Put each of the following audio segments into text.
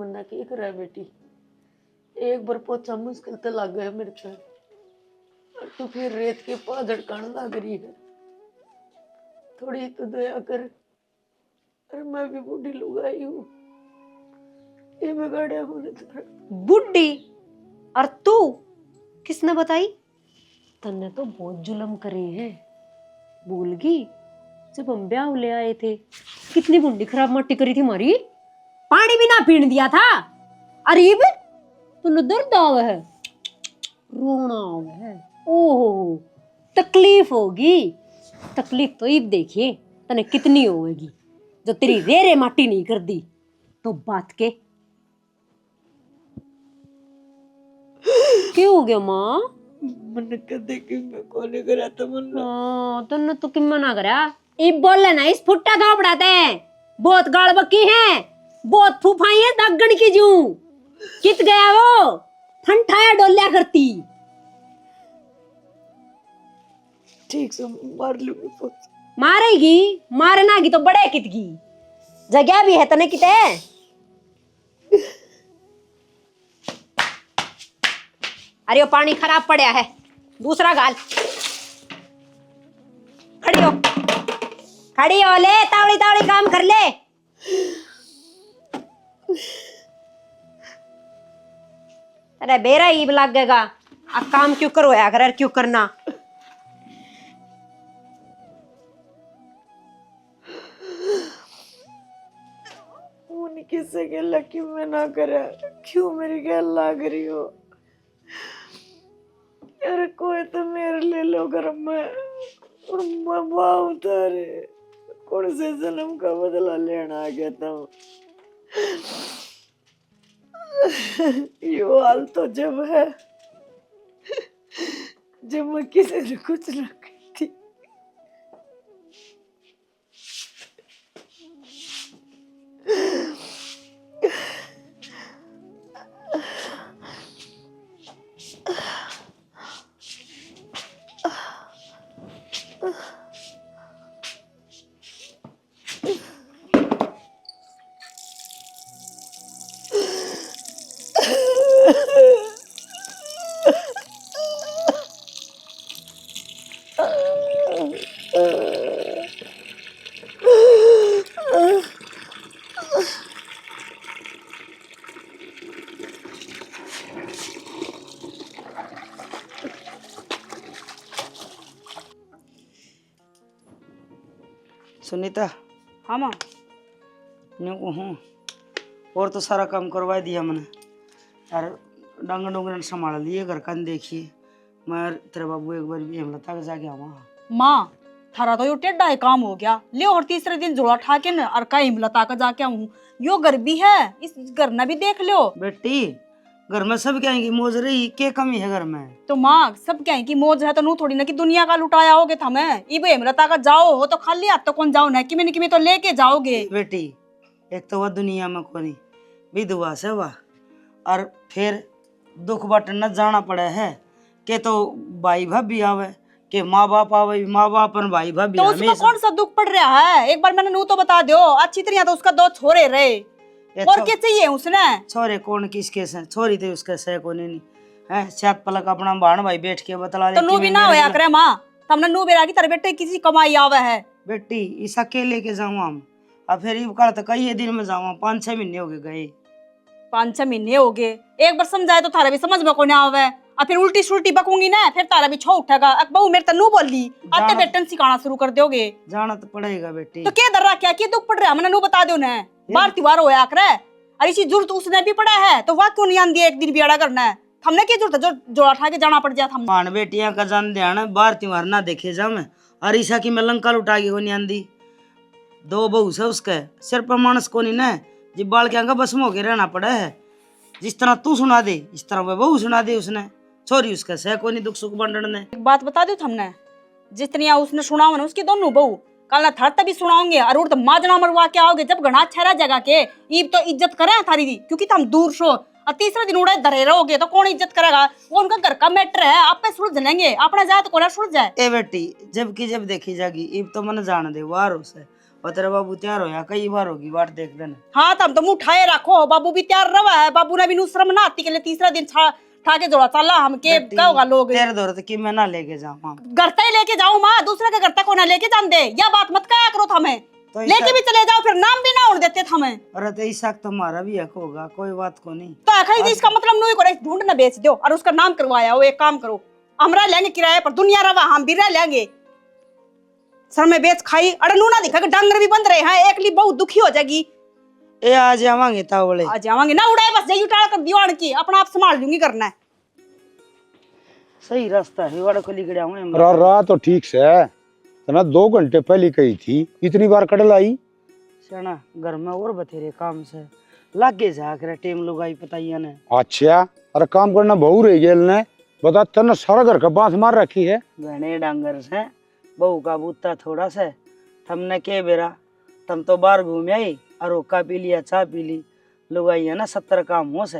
तमन्ना की करे बेटी, एक बार पोछा मुश्किल तो लग गया मेरे पे, और तू फिर रेत के पास झड़काने लग रही है। थोड़ी तो दया कर। अरे मैं भी बूढ़ी लुगाई हूँ, ये बिगाड़िया होने तो। बुढ़ी? और तू किसने बताई? तन्ने तो बहुत जुल्म करे हैं, भूल गई जब हम ब्याह ले आए थे कितनी बुंडी खराब मट्टी करी थी हमारी, पानी भी ना पीने दिया था। अरीब तूने दर्द आवा है, रोना आवा है, ओहो तकलीफ होगी। तकलीफ तो इब देखिए तने कितनी होगी जो तेरी रेरे माटी नहीं कर दी तो बात के। क्यों हो गया माँ? मन कदे कि मैं कोने करा तमन्ना। तन्ने तो किम्मा ना करा, इब बोले ना इस फुट्टा का पड़ाते हैं, बहुत गाल बक्की है, बहुत फूफाई है दागण की जू। कित गया वो फंठाया डोल्या करती। ठीक से मार लूंगी पोछा। मारेगी मारना की तो बड़े कितगी जगह भी है तने किते। अरे वो पानी खराब पड़ा है, दूसरा गाल। खड़ी हो, खड़ी हो, ले तावड़ी तावड़ी काम कर ले। अरे बेरा ईब लगेगा, अब काम क्यों करवाया कर, क्यों करना। उन किससे गला कि मैं ना करा, क्यों मेरी गल लाग रही हो। अरे कोई तो मेरे ले लो घर में, मैं बाहू तारे कौन से जन्म का बदला लेना आ गया था। यो हाल तो जब है जब मैं किसी ने कुछ ना की थी। सुनीता। हाँ माँ। न्यू को हूँ और तो सारा काम करवा दिया मैंने यार, डांगर डोंगर संभाल लिए घर का। देखिए मैं तेरे बाबू एक बार भी हेमलता के जाके आवा। माँ थारा तो यो टेढ़ा है काम हो गया, ले और तीसरे दिन जोड़ा ठा के न और कहीं हिमलता का जाके आऊँ। यो घर भी है, इस घर न भी देख लो। बेटी घर में सब क्या मौज रही, क्या कमी है घर में? तो माँ सब क्या है कि मौज है तो नू थोड़ी ना कि दुनिया का लुटाया होगे थमे। इब हेमलता का जाओ हो तो खाली हाथ तो कौन जाओ ना, कि में तो लेके जाओगे। बेटी एक तो वह दुनिया में कोनी विधवा से वह, और फिर दुख बटन न जाना पड़े है के तो भाई भाभी आवे के माँ बाप आवे, माँ बाप और भाई भाभी। तो उसको कौन सा दुख पड़ रहा है, एक बार मैंने नू तो बता दो अच्छी तरह। तो उसका दो छोरे रहे और क्या चाहिए उसने। छोरे कौन किसके से, छोरी थे उसके से कोनी नहीं है। सात पलक अपना बहन भाई बैठ के बतला तो नू भी ना होया करे माँ, तमने नू बेरा की तेरे बेटे किसी कमाई आवे है। बेटी इस अकेले के जाऊँ हम, अब फिर ये कल तो कई दिन में जाऊँ, 5-6 महीने हो गए। 5-6 महीने हो गए, एक बार समझाए तो थारा भी समझ में को ना आवे। और फिर उल्टी सुल्टी बकूंगी ना, फिर तारा भी छो उठेगा। बहू मेरे तन्नू बोली आते बेटन सिखाना शुरू कर दोगे। जाना तो पड़ेगा बेटी। तो क्या दर्रा क्या दुख पड़ रहा है, मैंने नू बता दो ना। बार त्योहार होया करे, और इसी जरूरत उसने भी पड़ा है तो वह क्यों नहीं आंदी एक दिन बियाड़ा करना है। हमने क्या जरूरत जो जोड़ा ठा के जाना पड़ जाता। हम मान बेटियां का जान ध्यान बार त्योहार ना देखे जा मैं, और ईसा की मैं लंका लुटा के को नहीं आंदी। 2 बहू से उसके सिर पर मानस को नहीं ना, जी बाल के अंगा बस में होके रहना पड़ा है। जिस तरह तू सुना दे इस तरह वह बहू सुना दे उसने, छोरी उसका सह को नहीं दुख सुख बंटन ने। एक बात बता दो हमने, जितनी उसने सुना हो ना उसकी दोनों बहू कल थर तभी सुनाओगे। और तो माजना मरवा के आओगे जब घना छहरा जगह के। ईब तो इज्जत करे थारी दी, क्योंकि तुम दूर शो। और तीसरे दिन उड़े धरे रहोगे तो कौन इज्जत करेगा। वो उनका घर का मैटर है, आप पे सुलझ लेंगे, अपना जाए तो कोना सुलझ जाए। ए बेटी जब की जब देखी जागी, ईब तो मन जान दे वार से और तेरा बाबू तैयार होया कई बार होगी बाट देख देना। हाँ तब तो मुंह उठाए रखो, बाबू भी तैयार रवा है, बाबू ने भी नु शर्म ना आती के लिए तीसरा दिन ठाके जोड़ा चला हम के बेटी, क्या होगा लोग तेरे दौर कि मैं ना लेके जाऊँ घर तक लेके जाऊं माँ, दूसरे के घर तक को ना लेके जान दे, या बात मत कहा करो हमें। तो लेके भी चले जाओ फिर नाम भी ना उड़ देते हमें। अरे तो ऐसा तुम्हारा भी हक होगा, कोई बात को नहीं। तो आखिर इसका मतलब नहीं करे ढूंढ ना बेच दो और उसका नाम करवाया हो। एक काम करो, हम रह लेंगे किराए पर, दुनिया रवा हम भी रह लेंगे। सर में बेच खाई अरे नू ना दिखा कि डांगर भी बंद रहे हैं, एक ली बहुत दुखी हो जाएगी। ए आ जावांगे तावड़े, आ जावांगे ना उड़ाए बस जाइए उठाड़ कर दीवान की, अपना आप संभाल लूंगी करना है। सही रास्ता है वाड़ा को लिखड़ा हूं। रहा तो ठीक से है, तो ना 2 घंटे पहले कही थी, इतनी बार कड़ल आई। सना घर में और बथेरे काम से लागे जा कर टेम लुगाई पताइया ने। अच्छा, अरे काम करना बहु रही गेल ने, बता तने सारा घर का बांस मार रखी है। घने डांगर से बहू का बूता थोड़ा सा, हमने के बेरा तुम तो बाहर घूम आई और ओका पी लिया चा पी ली, लुगाई है ना 70 काम हो से,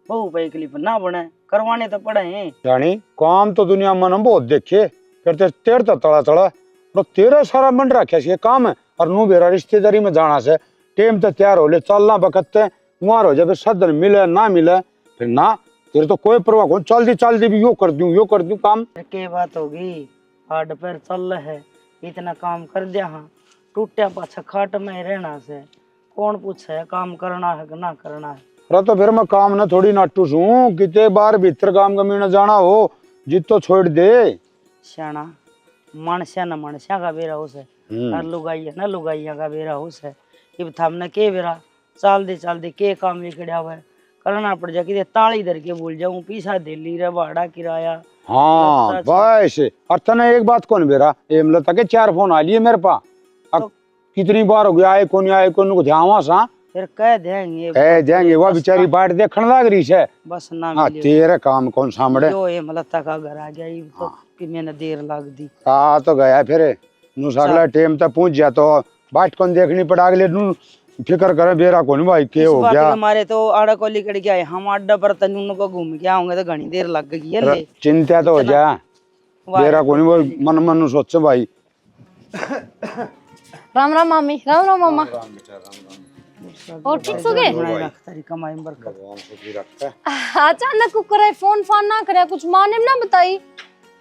बहू पे क्लिप ना बने करवाने तो पड़े हैं। जानी काम तो दुनिया में बहुत देखे, फिर तेरे तो तड़ा तड़ा तो तेरा सारा मन रखे से काम है, और नू बेरा रिश्तेदारी में जाना से टेम तो तैयार हो ले चलना बकत वहां हो जाए, सदन मिले ना मिले फिर ना, तेरे तो कोई परवाह को चल दी भी यो कर दूं काम। के बात होगी हार्ड पैर चल है, इतना काम कर दिया हाँ, टूटा पाछा खाट में रहना से कौन पूछे काम करना है कि ना करना है। अरे तो फिर मैं काम न थोड़ी नाटू सू, कितने बार भीतर काम कमी न जाना हो जित तो छोड़ दे। श्याणा मानस्या न मानस्या का बेरा हो से, और लुगाइया न लुगाइया का बेरा हो से, इब थामने के बेरा चाल दे के काम बिगड़या हुआ है, करना पड़ जाए कि ताली धर के भूल जाऊं, पीछा दे ली रे भाड़ा किराया। हाँ बस, और तने एक बात कौन बेरा एमलता के 4 फोन आ लिए मेरे पास, अब कितनी बार हो गया आए कौन को ध्यान सा, फिर कह देंगे वो बेचारी बाट देखने लग रही है बस ना हाँ, तेरे काम कौन सामने जो ये मलता का घर आ गया ये तो कि मैंने देर लग दी। आ तो गया फिर नु अगला टाइम तक पहुंच गया तो बाट कौन देखनी पड़ा, अगले नु फिक्र करे बेरा कौन भाई के हो गया। हमारे तो आड़ा को लिकड़ गया है, हम अड्डा पर तनु को घूम के आऊंगे तो घनी देर लग गई है ले। चिंता तो हो जा बेरा कौन वो मन सोचे भाई। राम राम मामी, राम राम मामा। और ठीक सो गए? तारी कमाई में बरकत। अचानक को करे फोन ना करे, कुछ माँ ने ना बताई?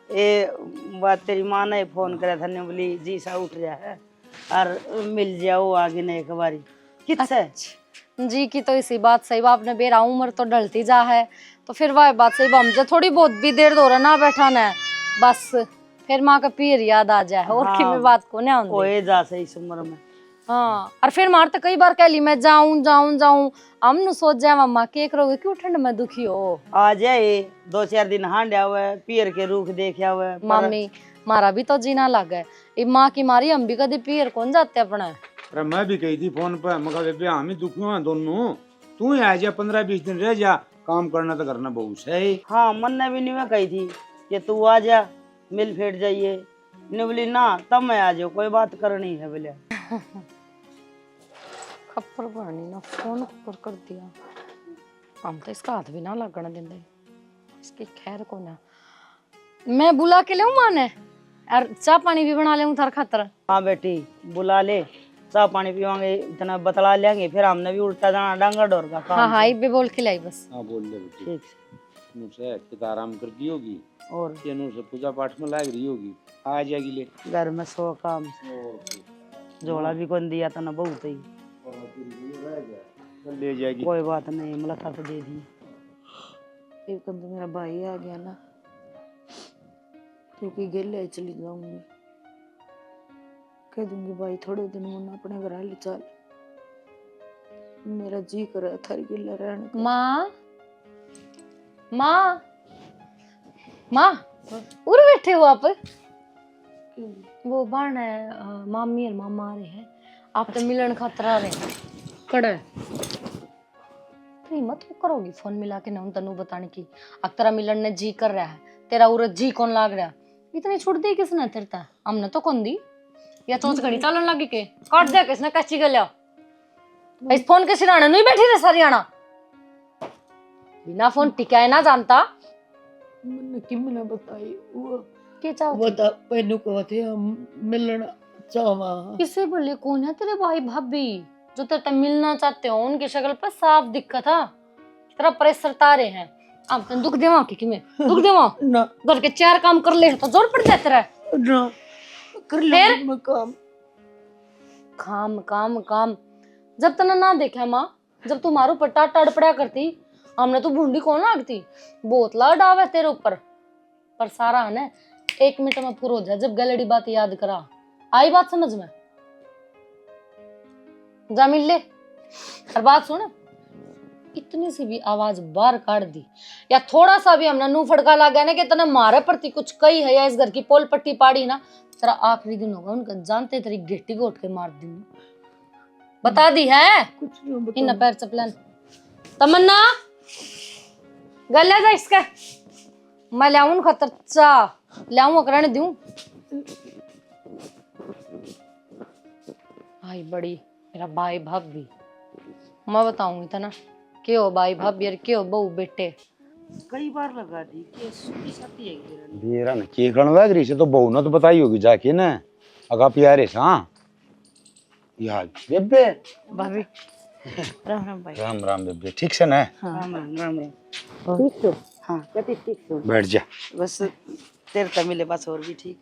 ए बात तेरी माँ ने फोन करे था, ने बोली जी सा उठ रहा है और मिल जाओ आगे ने एक बारी किससे जी की तो इसी बात सही, आपने बेरा उम्र तो ढलती जा है, तो फिर वह बात सही हमसे थोड़ी बहुत भी देर दो ना बैठा न, बस फिर माँ का पीर याद आ जाए और की में बात को ना होए जा सही इस उम्र में। हाँ, और फिर मार तो कई बार कह ली मैं जाऊं हम नु सोच जाए मम्मा के करोगे, क्यों ठंड में दुखी हो। आ जाए 2-4 दिन हांडा हुआ है, पीर के रूख देखा हुआ है। मामी मारा भी तो जीना लग है, माँ की मारी हम भी कभी पीर कौन जाते अपना। अरे मैं भी कही थी फोन पर, मगर बेबे हम ही दुखी हैं दोनों, तू ही आ जा 15-20 दिन रह जा, काम करना तो करना बहुत सही। हाँ मन ने भी नहीं कही थी कि तू आ जा मिल फेट जाइए, ने बोली ना तब मैं आ जाओ, कोई बात करनी है बोले। खप्पर पानी ना फोन कर दिया, हम तो इसका हाथ भी ना लगने देंगे, इसकी खैर को ना मैं बुला के ले माने और चाय पानी भी बना ले थार खातर। हाँ बेटी बुला ले, चाय पानी पीवांगे, इतना बतला लेंगे, फिर हमने भी उल्टा जाना डांगर डोर का काम। हाँ ये बोल के लाई बस। हाँ बोल ले बेटी, ठीक मुझसे कित आराम करती होगी और तेनू से पूजा पाठ में लग रही होगी, आ जाएगी ले घर में 100 काम, झोला भी कौन दिया था ना बहुत ही, ले जाएगी। कोई बात नहीं मलता तो दे दी। एक तो मेरा भाई आ गया ना, क्योंकि गेले चली जाऊंगी, कह दूंगी भाई थोड़े दिन मुन्ना अपने घर ले चल, मेरा जी कर थारी गिल्ला रहने का। माँ उर बैठे हो आप? वो बाण है मामी और मामा आ रहे हैं, आप तो मिलन खातर आ रहे हैं कड़े, तो हिम्मत को करोगी फोन मिला के ना तनु बताने की, अब तेरा मिलन ने जी कर रहा है, तेरा उरत जी कौन लाग रहा, इतनी छूट दी किसने तेरता, हमने तो कौन दी, या चोच घड़ी चलन लगी के काट दिया किसने कच्ची गलिया, इस फोन के सिराने नहीं बैठी रहे सारियाना, बिना फोन टिकाए ना जानता। मैंने कि मैंने बताई वो के चाहो बता पेनू को थे हम मिलना चावा। किससे बोले कौन है तेरे भाई भाभी जो तेरे मिलना चाहते हो? उनकी शक्ल पर साफ दिक्कत था, तेरा प्रेशर तारे हैं। अब तन दुख देवा कि मैं दुख देवा? ना घर के 4 काम कर ले तो जोर पड़ जाता है। ना कर ले फिर? मैं काम। काम काम काम जब तने ना देखा माँ, जब तू मारो पट्टा टड़ पड़ा करती, हमने तो भूंडी कौन लागती, बोतला डावे तेरे ऊपर। पर सारा है ना 1 मिनट में पूरा हो जाए। जब गलड़ी बात याद करा, आई बात समझ में? जा मिल ले। और बात सुन, इतनी सी भी आवाज बाहर काट दी या थोड़ा सा भी हमने नू फड़का लगा ना कि तने मारे प्रति कुछ कही है या इस घर की पोल पट्टी पाड़ी ना, तेरा आखिरी दिन होगा उनका जानते तेरी गेटी गोट के मार दी। बता दी है कुछ नहीं इन बता। पैर चपलन। तमन्ना गले जा इसका, मैं लाऊं खतर चा लाऊं अकरण दूं। भाई बड़ी मेरा भाई भाभी, मैं बताऊंगी था ना के हो भाई भाभी और के हो बहू बेटे। कई बार लगा दी कि सूखी साथी है गिरन। बेरा न के करण लग रही से तो बहू ने तो बताई होगी जाके ना अगा प्यारे सा यार बेबे। भाभी राम राम भाई। राम राम बेबे, ठीक से ना? राम राम राम राम। ठीक तो हाँ कति ठीक तो बैठ जा। बस तेरे तो मिले बस और भी ठीक।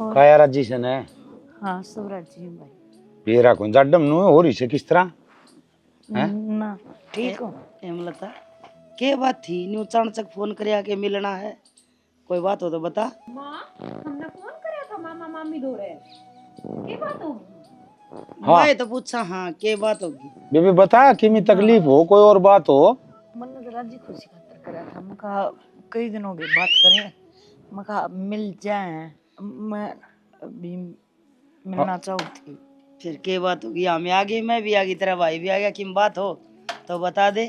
काया राजी से ना? हाँ सुरज जी भाई। बेरा कौन जाडम नु हो रही से किस तरह हैं? ना ठीक हो? हेमलता के बात थी न्यू चाणचक फोन कर के मिलना है, कोई बात हो तो बता। माँ हमने फोन कराया था, मामा मामी दो रहे, ये बात होगी? हाँ। मैं तो पूछा हाँ के बात होगी। बेबे बता कि मी तकलीफ हो कोई और बात हो। मन तो राजी खुशी खातर करा था। मैं कहा कई दिन हो गए बात करें, मैं कहा मिल जाए, मैं अभी मिलना चाहती। फिर के बात होगी, हमें आ गई, मैं भी आ गई, तेरा भाई भी आ गया, किम बात हो तो बता दे।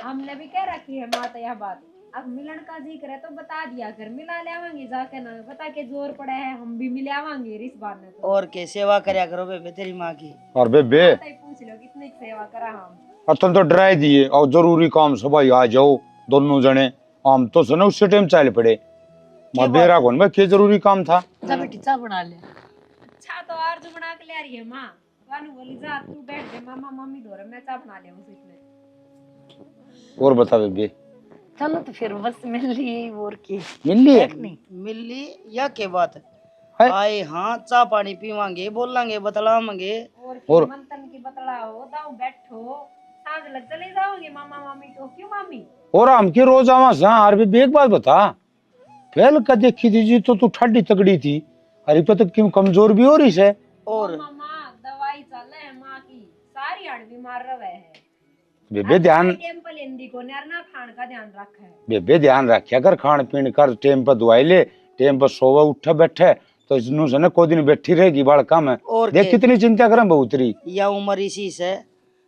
हमने भी कह रखी है माता यह बात, अब मिलन का जिक्र है तो बता दिया कर, मिला ले आवांगे जाके ना, बता के जोर पड़े है हम भी मिले आवांगे इस बार ने तो। और के सेवा करया करो बेबे तेरी माँ की। और बेबे माता ही पूछ लो कितनी सेवा करा हम। अतन तो डराई दिए और जरूरी काम से भाई आ जाओ दोनों जने, हम तो सुने उससे टाइम चल पड़े। मैं बेरा कौन मैं के जरूरी काम था। जा बेटी चा बना ले। अच्छा तो आरजू बना के ले रही है माँ, वानू बोली जा तू बैठ जा, मामा मामी दो रहे मैं चाय बना ले उस इतने। और बता बेबे चलो तो फिर बस मिल ली और की मिल ली है? मिली या के बात है? आए हाँ चा पानी पीवांगे, बोलांगे, बतलावांगे। और मंथन की बतला हो दाऊ बैठो, सांझ लग चले जाओगे मामा मामी को। क्यों मामी? और हम की रोज आवा सा। और बेबे एक बात बता, पहल का देखी थी जी तो तू ठंडी तगड़ी थी, अरे पे तो क्यों कमजोर भी हो रही है। और मामा दवाई चले है माँ की, सारी हड़ बीमार रहे है। बेबे ध्यान टेम्पल हिंदी को नरना खान का ध्यान रखा है। बेबे ध्यान रखा कर, खान पीन कर, टाइम पर दवाई ले, टाइम पर सोवे उठे बैठे तो इसनु से ना कोई दिन बैठी रहेगी बड़ कम है। और देख के? कितनी चिंता करें बहुतरी। या उम्र इसी से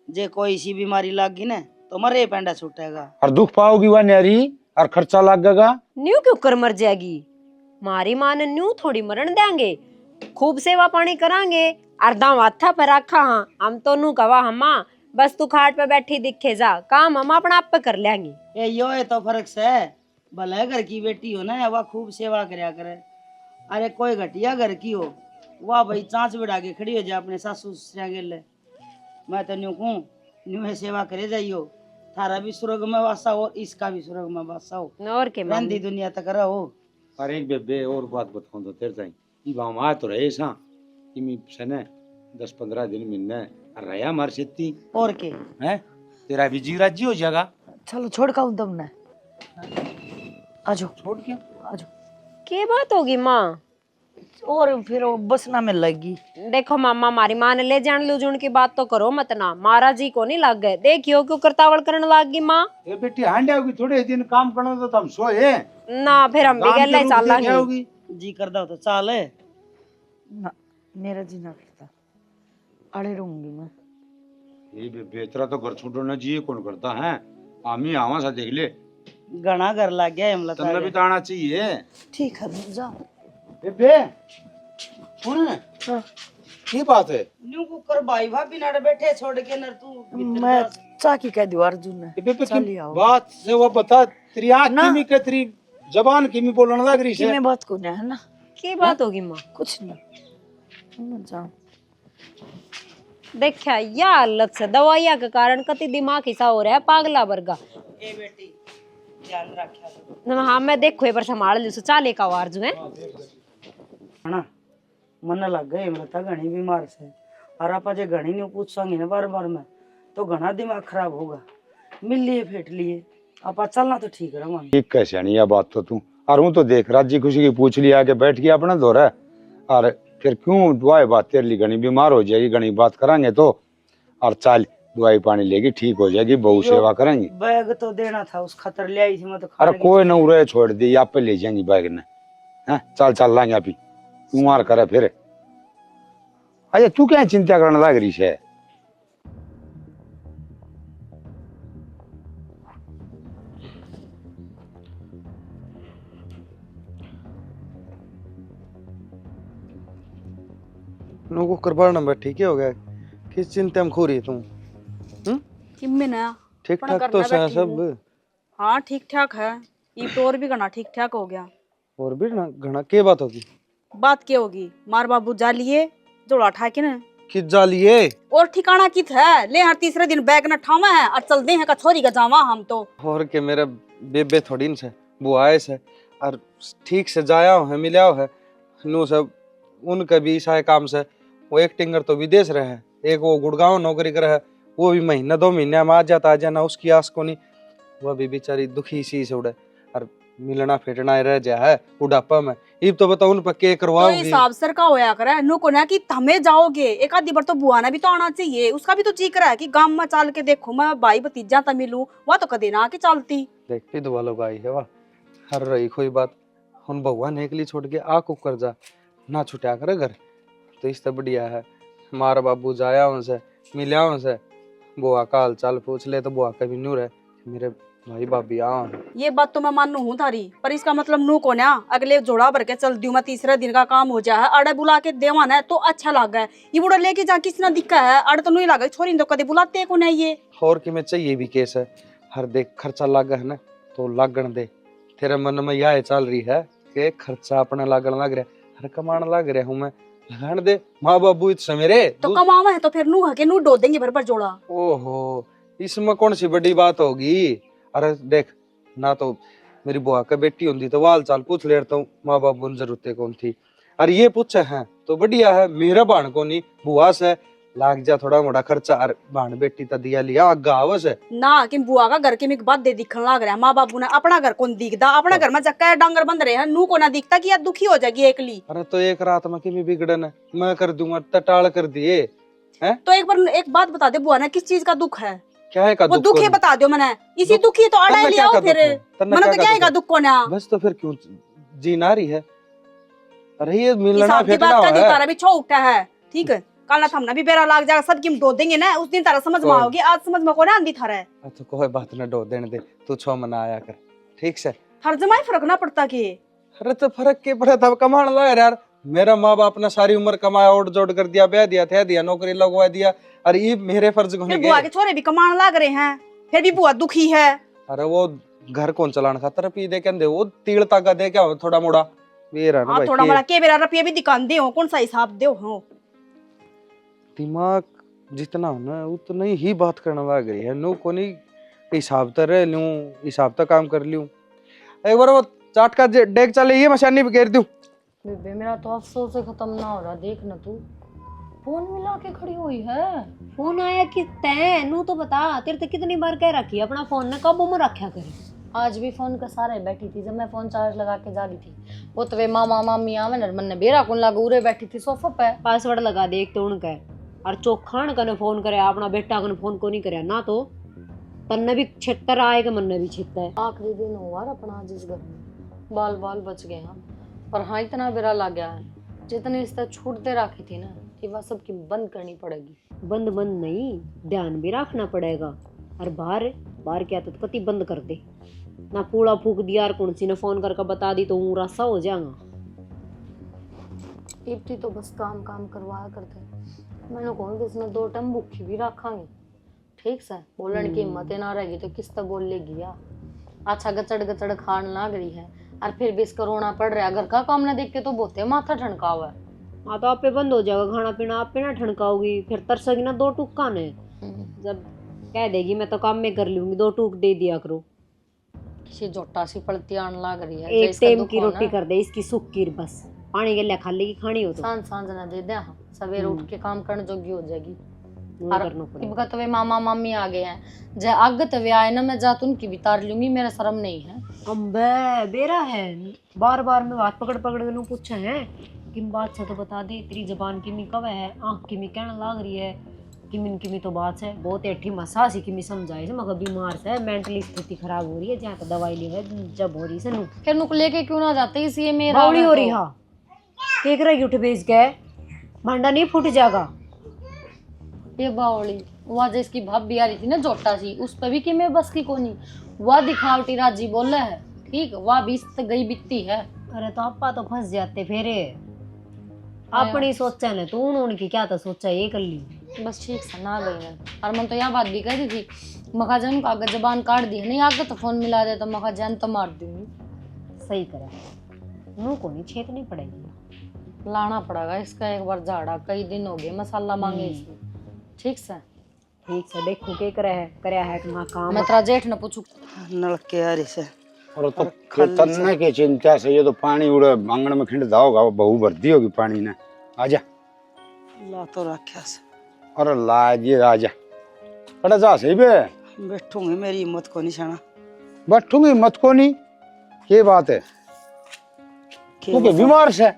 जे कोई सी बीमारी लग गई ना तो मरे पेंडा छूटेगा। और दुख पाओगी वह न्यारी और खर्चा लगेगा। न्यू क्यों कर मर जाएगी, मारी माँ ने न्यू थोड़ी मरण देंगे, खूब सेवा पानी करांगे। अर्धा माथा पर रखा हाँ हम तो नू कवा हमा, बस तू खाट पे बैठी दिखे जा, काम हम अपना आप पे कर लेंगे। ये यो है तो फर्क से भले घर की बेटी हो ना वह खूब सेवा करया करे, अरे कोई घटिया घर की हो वाह भाई चांच बिड़ा के खड़ी हो जाए अपने सासू ससुर के लिए। मैं तो न्यू कहूँ न्यू है सेवा करे जाइयो, थारा भी स्वर्ग में वासा हो इसका भी स्वर्ग में वासा हो, और के रंदी दुनिया तक रहो। और एक बेबे और बात बताऊं तो तेरे ताई ई गांव आ तो रहे सा कि मी सने 10-15 दिन मिलने रहा मार सेती और के हैं, तेरा भी जी राज्य हो जाएगा। चलो छोड़ का तुमने आजो छोड़ के आजो। के बात होगी माँ? और फिर वो बस ना मिल लगी। देखो मामा हमारी माँ ने ले जान लूजुन की बात तो करो मत ना, महाराज जी को नहीं लग गए, देखियो क्यों करतावड़ करने लग गई माँ। ये बेटी हांडे होगी थोड़े दिन काम करना तो तुम सोए ना फिर हम भी गले चल क्या होगी। जी करदा हो तो चाल है। ना मेरा जी ना करता, अड़े रहूंगी मैं। ये बेबे तेरा तो घर छोड़ना चाहिए कौन करता है, आमी आवा सा देख ले घना घर लग गया हमला तुमने भी तो आना चाहिए। ठीक है जा। बेबे सुन की बात है। न्यू कुकर भाई भाभी नाड़ बैठे छोड़ के नर तू भीतर मैं जा। चाकी कह दियो अर्जुन ने। बेबे चल की आओ। बात से वो बता, तेरी आँख ना। की मी के तेरी जबान की मी बोलने लग रही कि है। मैं बात को है ना की बात होगी माँ? कुछ नहीं मत जाओ। देखा या हालत से दवाइया के कारण कति दिमाग हिस्सा हो रहा है पागला वर्गा। ए बेटी ध्यान रखा हाँ मैं देखो एक बार संभाल ली चाले का वार जो है ना मन लग गए मैं तो घनी बीमार से और आप जे घनी नहीं पूछांगे ना बार बार में तो घना दिमाग खराब होगा। मिल लिए फेट लिए आप चलना तो ठीक रहा मन। ठीक कैसे नहीं यह बात तो तू और हूँ तो देख राजी खुशी की पूछ लिया के बैठ गया अपना दौरा और फिर क्यों दवाई बात तेरे लिए घनी बीमार हो जाएगी घनी बात करांगे तो और चाल दवाई पानी लेगी ठीक हो जाएगी बहु सेवा करेंगे। बैग तो देना था उस खतर ले आई थी मैं तो अरे कोई न उरे छोड़ दी आप पे ले जाएंगी बैग ने हैं चल चल लाएंगे आप ही तू मार करे फिर। अरे तू क्या चिंता करने लग रही है? को करवा नंबर ठीक हो गया किस चिंता में खो रही तुम? किम में ना ठीक अपना ठाक तो करना है बैठी सब? हूँ। हाँ ठीक ठाक है। ये तो और भी घना ठीक ठाक हो गया। और भी ना घना के बात होगी? बात क्या होगी मार बाबू जा लिए जोड़ा उठा के ना किस जा लिए? और ठिकाना कित है ले हर तीसरे दिन बैग न ठावा है और चल दे हैं का छोरी का जावा हम तो। और के मेरा बेबे थोड़ी न से बुआए से और ठीक से जाया है मिला है नु सब उनका भी ईसा काम से वो एक टिंगर तो विदेश रहे है एक वो गुड़गांव नौकरी कर है वो भी महीना 2 महीने में आ जाना उसकी आस को नहीं वह भी बेचारी दुखी सी से उड़े और मिलना फेटना रह जा है बुढ़ापा में। इब तो बताओ उन पर के तो करवाओगी? हिसाब सर का होया करे नु को ना कि थमे जाओगे एक आधी बार तो बुआना भी तो आना चाहिए उसका भी तो जी करा है कि गांव में चाल के देखो मैं भाई भतीजा तो मिलूं वह तो कदे ना आके चलती। देख भी दुआ लोग आई है वाह हर रही कोई बात उन भगवान एक लिए छोड़ के आ को कर जा ना छुटा कर घर तो इससे बढ़िया है मार बाबू जाया उनसे मिला उनसे बुआ का हाल चाल पूछ ले तो बुआ कभी नूर है मेरे भाई भाभी आ ये बात तो मैं मानू हूँ थारी पर इसका मतलब नू को ना अगले जोड़ा भर के चल दियो मैं तीसरे दिन का काम हो जाए अड़े बुला के देवान है तो अच्छा लगा है ये बुढ़ा लेके जा किसी ना दिक्का है अड़े तो नहीं लगा छोरी तो कदे बुलाते को नहीं ये और कि मैं चाहिए भी केस है हर देख खर्चा लागा है ना तो लागण दे तेरे मन में यह चल रही है कि खर्चा अपना लागण लग रहा हर कमाण लग रहा हूँ मैं लगान दे माँ बाबू इत समेरे तो कमावा है तो फिर नू हके नू डो देंगे भर पर जोड़ा। ओहो इसमें कौन सी बड़ी बात होगी? अरे देख ना तो मेरी बुआ का बेटी होती तो वाल चाल पूछ लेता हूँ माँ बाबू जरूरत कौन थी अरे ये पूछे हैं तो बढ़िया है मेरा भाण को नहीं बुआ से लाग जा थोड़ा मोटा खर्चा और भाण बेटी तो दिया लिया आगा आवस है ना कि बुआ का घर के में बात दे दिखन लग रहा है माँ बाबू ने अपना घर कौन दिखता अपना घर में चक्का डांगर बंद रहे हैं नू को ना दिखता कि यार दुखी हो जाएगी एकली। अरे तो एक रात में कि बिगड़न है मैं कर दूंगा टटाल कर दिए हैं तो एक बार एक बात बता दे बुआ ने किस चीज का दुख है क्या है का वो दुख है बता दो मैंने इसी दुखी तो अड़ा लिया हो फिर मैंने तो क्या है का दुख को ना बस तो फिर क्यों जी ना रही है? अरे ये मिलना हिसाब की फेटना बात का है तारा भी छो उठा है ठीक है कल ना थमना भी बेरा लाग जाएगा सब की दो देंगे ना उस दिन तारा समझ में आओगी आज समझ में को ना आंधी थारा है तो कोई बात ना डो देने दे तू छो मना आया कर ठीक से हर जमाई फर्क ना पड़ता के। अरे तो फर्क के पड़ा था कमाने लगा यार मेरा माँ बाप ने सारी उम्र कमाया ओट जोड़ कर दिया ब्याह दिया थे दिया नौकरी लगवा दिया अरे ये मेरे फर्ज को नहीं बुआ के छोरे भी कमाने लग रहे हैं फिर भी बुआ दुखी है। अरे वो घर कौन चलाने खातर पी दे कहते वो तीड़ ताका दे क्या थोड़ा मोड़ा ये रहा ना हाँ भाई थोड़ा मोड़ा के बेरा रुपये भी दिखान दे हो कौन सा हिसाब दे हो दिमाग जितना हो ना उतना ही बात करने लग रही है नो को नहीं हिसाब तो रह लूं हिसाब तो काम कर लूं एक बार वो चाट का डेग चले ये मशानी पे घेर दूं बेबे मेरा तो अफसोस से खत्म ना हो रहा देख ना तू फोन मिला के खड़ी हुई है। फोन आया कि तै नू तो बता तेरे तो कितनी बार कह रखी अपना फोन ने कब उम्र रखा करे। आज भी फोन का सारे बैठी थी जब मैं फोन चार्ज लगा के जा रही थी वो तो वे मामा मामी आवे ना मन बेरा कौन लगा उरे बैठी थी सोफा पे पासवर्ड लगा दे एक तो उनका और चोखान कने फोन करे अपना बेटा कने फोन को नहीं करे ना तो तन्ने भी छितर आएगा मन भी छितर है। आखिरी दिन हुआ अपना जिस घर में बाल बाल बच गए हैं पर हाँ इतना बेरा लग गया है जितनी रिश्ता छूट दे रखी थी ना कि वह सबकी बंद करनी पड़ेगी। बंद बंद नहीं ध्यान भी रखना पड़ेगा और बाहर बाहर क्या तो कति बंद कर दे ना पूरा फूक दिया और कौन सी ने फोन करके बता दी तो वो रास्ता हो जाएगा। इतनी तो बस काम काम करवाया करते मैंने कहूँ कि इसमें 2 टाइम भूखी भी रखांगे ठीक से बोलने की हिम्मत ना रहेगी तो किस तक बोल लेगी यार। अच्छा गचड़ गचड़ खान लग रही है और फिर भी इसका रोना पड़ रहा है। घर का काम ना देख के तो बहुत माथा ठनका हुआ है। हाँ तो आप पे बंद हो जाएगा खाना पीना, आप पे ना ठनकाओगी, फिर तरसेगी ना 2 टूक खाने। जब कह देगी मैं तो काम में कर लूंगी, 2 टूक दे दिया करो। किसी जोटा सी पलती आने लग रही है। एक टाइम की रोटी कर दे इसकी सुक्की, बस पानी के लिए खाली की खानी हो तो सांझ सांझ ना दे दे। हाँ सवेरे उठ के काम करने जोगी हो जाएगी। नहीं करना पड़ेगा। इनका तो वे मामा मामी आ गए हैं, जय आग तवे आए ना मैं जात उनकी भी तार लूंगी, मेरा शर्म नहीं है। अम्बे बेरा है, बार बार में हाथ पकड़ पकड़ के पूछे हैं किन बात से तो बता दे, तेरी जबान किमी कब है, आँख किमी कहने लाग रही है, किमिन किमी तो बात है बहुत एठी मसा सी किमी समझाए से मगर बीमार से मेंटली स्थिति खराब हो रही है, जहाँ तो दवाई ले जब हो रही से नु फिर नुक लेके क्यों ना जाते, इसलिए मेरा बावड़ी हो रही। हाँ केक रही उठ बेच गए, भांडा नहीं फूट जाएगा। ये बावड़ी वहाँ जो इसकी भाभी आ रही थी ना जोटा सी, उस पर भी कि मैं बस की कोनी, वह दिखावटी राजी बोले है, ठीक वह भी गई बिकती है। अरे तो आपा तो फंस जाते फेरे, अपनी सोचा ने तू उनकी क्या तो सोचा ये कर ली। बस ठीक से ना गई है। और मन तो यह बात भी कह रही थी, मखा जन का अगर जबान काट दी है नहीं आगे तो फोन मिला दे तो मखा जन तो मार दूंगी। सही करा, नू को नहीं छेत नहीं पड़ेगी, लाना पड़ेगा इसका एक बार झाड़ा, कई दिन हो गए मसाला मांगे इसने। ठीक से देखो के करे है ना काम। मैं तेरा जेठ न पूछू नलके आ रही से और तो तन्ने की चिंता से ये तो पानी उड़े आंगन में खिंड जाओगा, बहु भरती होगी पानी ने। आजा ला तो रखा से। अरे लाजिए आजा, अरे जा सही बे बैठूंगी, मेरी हिम्मत को नहीं छाना। बैठूंगी मत को नहीं, ये बात है तू के बीमार से?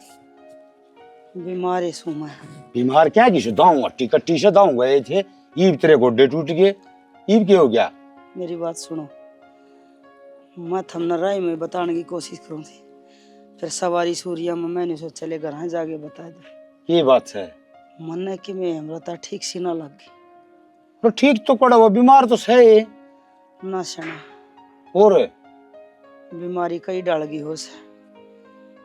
बीमारी सू मैं बीमार क्या किसी दाऊंगा टिकट्टी से दाऊं गए थे, ईब तेरे गोड्डे टूट गए, ईब क्या हो गया? मेरी बात सुनो, मैं थमना राय में बताने की कोशिश करूँ थी, फिर सवारी सूर्या में मैंने सोचा ले घर जाके बता दे। ये बात है मन कि मैं हमला ठीक सी ना लग गई। तो ठीक तो कड़ा, वो बीमार तो सही ना शना और बीमारी कई डाल गई हो से,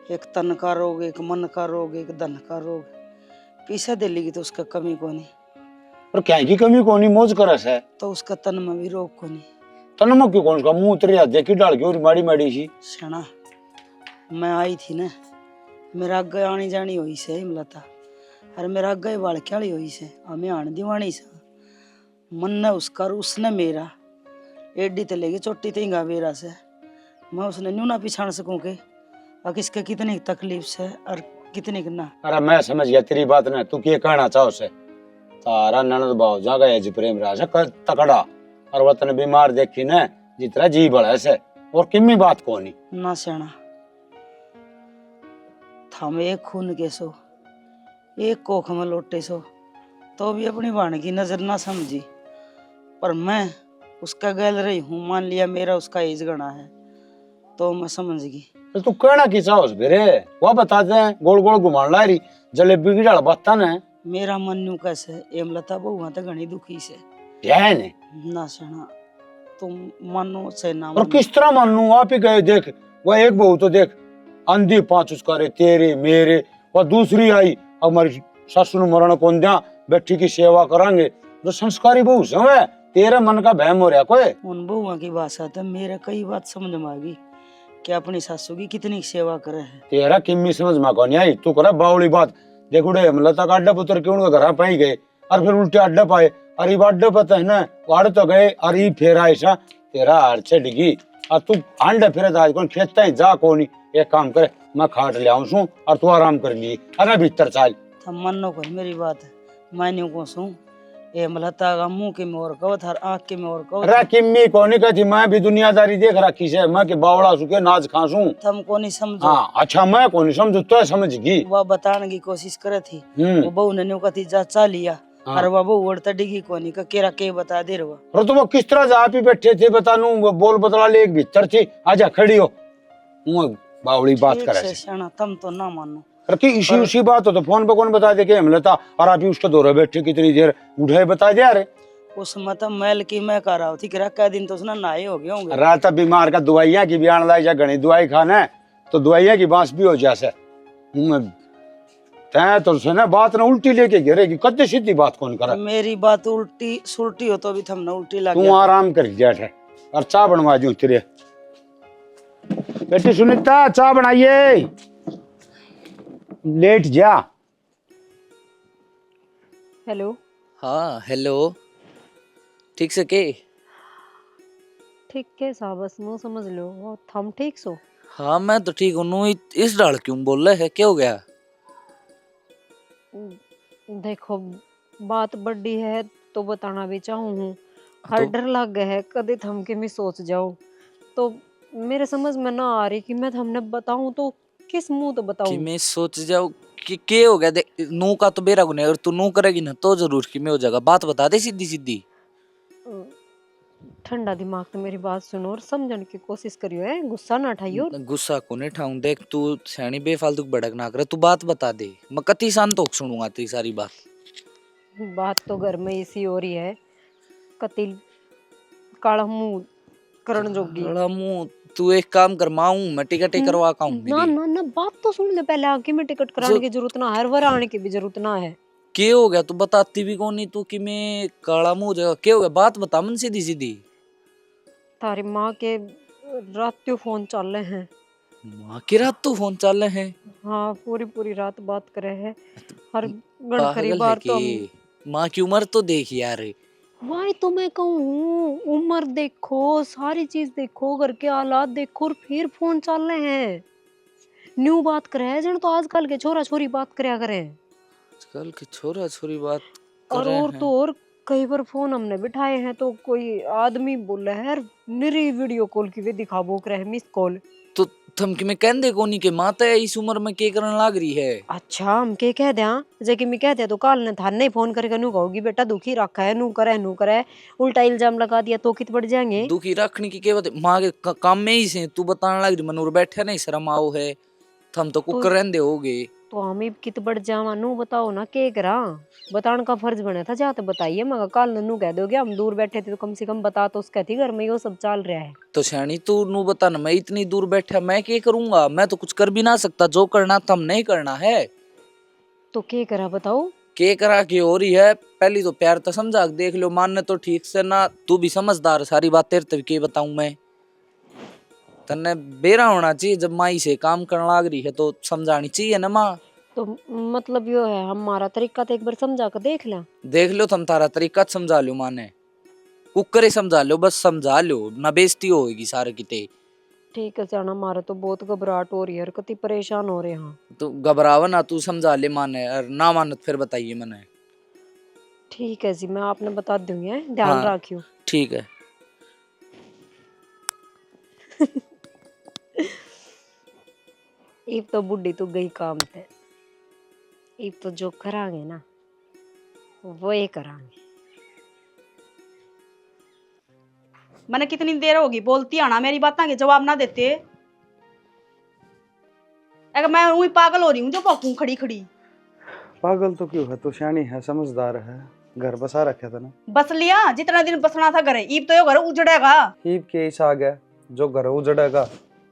एक तन का रोग, एक मन का रोग, एक धन का रोग। पीछे दे लेगी तो उसका कमी को नहीं, और क्या की कमी को नहीं, मौज करस है तो उसका तन में भी रोग को नहीं। तन में क्यों कौन का मुंह उतरिया देखी डाल के और माड़ी माड़ी सी। शना मैं आई थी ना, मेरा अग्गे आनी जानी हुई से हिमलता, अरे मेरा अग्गे बाल क्याली हुई से, हमें आन दीवानी से मन ने उसका और उसने मेरा एडी ते लेगी चोटी तेगा बेरा से, मैं उसने न्यू ना पिछाड़ सकूं के और किसके कितनी तकलीफ से और कितनी ना। अरे मैं समझ गया तेरी बात ना, तू क्या कहना चाहो से, तारा ननद भाव जागा है जी प्रेम राज तकड़ा, और वतन बीमार देखी न जितना जी बड़ा से, और किम्मी बात को नहीं ना सेना थम एक खून के सो, एक कोख में लोटे सो, तो भी अपनी बाण की नजर ना समझी, पर मैं उसका गैल रही हूँ, मान लिया मेरा उसका एज गणा है तो मैं समझ गई। तो तू कहना की चाहो बेरे, वह बताते हैं गोल गोल घुमान ला रही जलेबी की डाल बत्ता ने। मेरा मन न्यू कैसे एमलता बहुआ तो घनी दुखी से क्या ने ना सेना, तुम मानो से ना और किस तरह मानू, आप ही गए देख, वह एक बहू तो देख अंधी 5 उसका रे तेरे मेरे, वह दूसरी आई हमारी सासू ने मरण कौन दिया, बेटी की सेवा करांगे, तो संस्कारी बहू से तेरे मन का बहम हो रहा कोई। उन बहुआ की भाषा तो मेरे कई बात समझ में आ गई कि अपनी सासू की कितनी सेवा करे है। तेरा किम्मी समझ में कौन आई, तू करा बावली बात देखो डे हमलता का अड्डा पुत्र क्यों उनके घर पाई गए, और फिर उल्टे अड्डा पाए, और ये अड्डे पता है ना वाड़ तो गए, और ये फेरा ऐसा तेरा हार से डिगी, और तू अंडे फिर आज कौन खेतता है जा कोनी, एक काम करे मैं खाट ले आऊं सू और तू आराम कर लिए, अरे भीतर चाल थम मनो कर मेरी बात है, मैं न्यू को सू ए मलता का मुंह के मोर कवत हर आंख के मोर कवत। अरे किम्मी कोनी कहती, मैं भी दुनियादारी देख रखी से, मैं के बावड़ा सुके नाच खासू। थम को नहीं समझो। हाँ अच्छा मैं कोनी समझू तो समझ गई। वह बताने की कोशिश करे थी, वो बहू ने न्यू कथी जा चा लिया, और वह बहू उड़ता डिगी कोनी का केरा के बता दे रहा। और तो वो किस तरह जा भी बैठे थे बतानू, वो बोल बतला ले एक भीतर थी, आजा खड़ी हो, बावड़ी बात करे से तुम तो ना मानो। इसी उसी बात हो तो फोन पे कौन बता दे के हमलता, और आप ही उसके दौरे बैठे कितनी देर उठे बता दे यार। उस मतलब मैल की मैं कर रहा थी कि क्या दिन तो उसने नहाए हो गए होंगे। रात बीमार का दवाइयां की बयान लाई जा, घनी दवाई खाना है तो दवाइयां की बांस भी हो जैसे तै तो से ना बात ना उल्टी लेके घेरेगी, कद सीधी बात कौन करा। मेरी बात उल्टी सुलटी हो तो भी थमने उल्टी लग तू आराम कर जाट है और चाय बनवा दूं तेरे। बेटी सुनीता चाय बनाइए, लेट जा। हेलो। हाँ हेलो, ठीक से के? ठीक है साहब, बस मुँह समझ लो, वो थम ठीक सो। हाँ मैं तो ठीक हूँ। इस डाल क्यों बोल रहे है, क्या हो गया? देखो बात बड़ी है तो बताना भी चाहूँ, हर तो डर लग गया है कभी थम के मैं सोच जाऊँ, तो मेरे समझ में ना आ रही कि मैं थमने बताऊँ तो किस मुंह तो कि बताऊँ। मैं सोच जाऊँ कि क्या हो गया? देख नू का तो बेरा गुने, और तू नू करेगी ना तो जरूर कि मैं हो जाएगा। बात बता दे सीधी सीधी। ठंडा दिमाग से मेरी बात सुनो और समझने की कोशिश करियो, है गुस्सा ना उठाइयो। गुस्सा को नहीं ठाऊं। देख तू सैनी बेफालतू भड़क ना करे, तू बात बता दे, मैं कति शांत होके सुनूंगा तेरी सारी बात। बात तो घर में इसी हो रही है, कतिल काला मुंह करण जोगी। काला मुंह, तू एक काम कर, माऊं मैं टिकट ही करवा का हूं ना मेरी। ना ना, बात तो सुन ले पहले, आगे में टिकट कराने की जरूरत ना है, हर बार आने की भी जरूरत ना है। क्या हो गया? तू बताती भी कौन नहीं, तू कि मैं काला मुंह हो जाएगा? क्या हो गया? बात बता मन सीधी सीधी। तारी माँ के रात को फोन चल रहे हैं। माँ की रात तू फोन चल रहे हैं? हाँ पूरी पूरी रात बात करे है, हर गणखरी पागल है बार तो हम। कि? माँ की उम्र तो देख यार। वही तो मैं कहूँ, उम्र देखो, सारी चीज देखो, घर के हालात देखो, और फिर फोन चल रहे हैं। न्यू बात करे है जन तो आजकल के छोरा छोरी बात करया करे। आजकल के छोरा छोरी बात कर और रहे और हैं। तो और कई बार फोन हमने बिठाए हैं तो कोई आदमी बोले है निरी वीडियो कॉल की वे दिखाबो करे है, मिस कॉल। तो थम कि मैं कहने को नहीं कि माता है इस उम्र में के करने लाग रही है। अच्छा हम के कह दिया, जेकि मैं कह दिया तो काल ने थाने फोन करके नू कहोगी बेटा दुखी रखा है, नू करे उल्टा इल्जाम लगा दिया तो कित बढ़ जाएंगे। दुखी रखने की क्या बात है? माँ के काम में ही से तू बताने लग रही मनूर बैठे नहीं शर्म आओ है। थम तो तो कुकर रहंदे होगे। तो हम ही कित बढ़ जावा, नू बताओ ना के करा, बताने का फर्ज बना था, जाते बताइए, मगर काल ने नू कह दोगे हम दूर बैठे थे तो कम से कम बता तो उसका थी घर में यो सब चल रहा है। तो सैनी तू नू बता ना, मैं इतनी दूर बैठा मैं क्या करूंगा? मैं तो कुछ कर भी ना सकता, जो करना थम नहीं करना है। तो के करा बताओ। के करा की हो रही है? पहली तो प्यार तो समझा के देख लो, मानने तो ठीक से ना, तू भी समझदार, सारी बात तेरे तक के बताऊं मैं? तन्ने बेरा होना चाहिए, जब माई से काम करने लाग रही है तो समझानी चाहिए ना माँ। तो मतलब यो है हमारा तरीका तो एक बार समझा कर देख ला। देख लो तुम, तारा तरीका समझा लो माने, कुकर समझा लो, बस समझा लो ना, बेइज्जती होगी सारे किते। ठीक है जाना, हमारा तो बहुत घबराहट हो रही है और कति परेशान हो रहे हैं। तो घबरावा ना, तू समझा ले माने, और ना माने तो फिर बताइए मने। ठीक है जी, मैं आपने बता दूंगी, ध्यान हाँ रखियो। ठीक है। इब तो बुढ़ी तो गई काम थे, इब तो जो करांगे ना वो ही करांगे। मैंने कितनी देर होगी बोलती आना, मेरी बात के जवाब ना देते। अगर मैं वही पागल हो रही हूँ जो भौंकूं खड़ी खड़ी। पागल तो क्यों है, तू सियानी है, समझदार है, घर बसा रखा था ना। बस लिया जितना दिन बसना था घर, ईब तो यो घर उजड़ेगा। ईब के इस आ गया जो घर उजड़ेगा।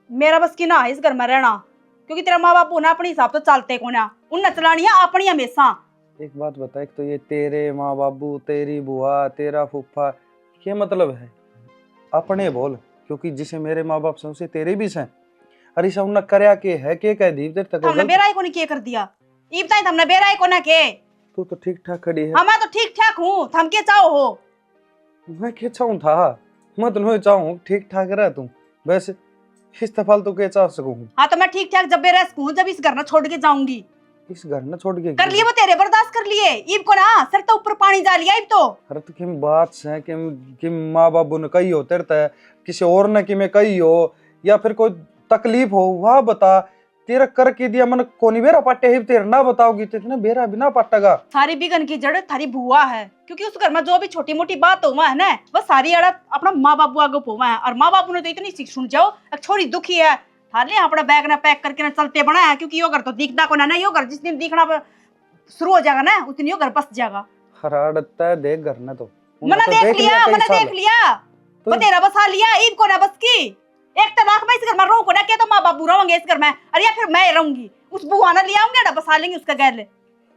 मेरा बस की ना है इस घर में रहना, क्योंकि तेरा माँ बाप ना अपने हिसाब तो चलते को ना, उन चलानी है अपनी हमेशा। एक बात बता, एक तो ये तेरे माँ बाबू, तेरी बुआ, तेरा फूफा, क्या मतलब है? अपने बोल, क्योंकि जिसे मेरे माँ बाप से उसे तेरे भी से। अरे सब न करया के है के कह दी तेरे तक हमने बेराई को नहीं के कर दिया, ईब ताई हमने बेराई को ना के। तू तो ठीक ठाक खड़ी है। हाँ मैं तो ठीक ठाक हूँ, थम के चाहो हो? मैं क्या चाहूँ था, मैं तो नहीं चाहूँ ठीक ठाक रह तू, वैसे इस तफाल तो क्या चाह सकूँ। हाँ तो मैं ठीक ठाक जब बेरा सकूँ जब इस घर में छोड़ के जाऊंगी। इस घर न छोड़ के कर लिए वो तेरे, बर्दाश्त कर लिए, ईब को ना सर तो ऊपर पानी जा लिया ईब तो। अरे तो किम बात है कि माँ बाबू ने कही हो तेरे तय, किसी और ने कि मैं कही हो, या फिर कोई तकलीफ हो वह बता। तेरा कर के दिया मन कोनी बेरा पाटे है, तेरा ना बताओगी तो इतना बेरा बिना पाटेगा। सारी बिगन की जड़ थारी बुआ है, क्योंकि उस घर में जो भी छोटी मोटी बात हुआ है ना वो सारी अड़ा अपना माँ बाबू आगे पोवा है, और माँ बाबू ने तो इतनी सीख सुन जाओ एक छोरी दुखी है थाले अपना बैग ना पैक करके ना चलते बना है, क्योंकि यो घर तो दिखता को ना, यो घर जिस दिन दिखना शुरू हो जाएगा ना उस दिन यो घर बस जाएगा। हराड़ता देख घर ना तो मैंने देख लिया, मैंने देख लिया, तो वो तेरा बसा लिया, ईब को ना बस की। एक तलाक में इस घर में रहूं को ना के तो माँ बाबू रहेंगे इस घर में, अरे या फिर मैं रहूंगी, उस बुआ ना ले आऊंगे ना बसा लेंगे उसका गैर।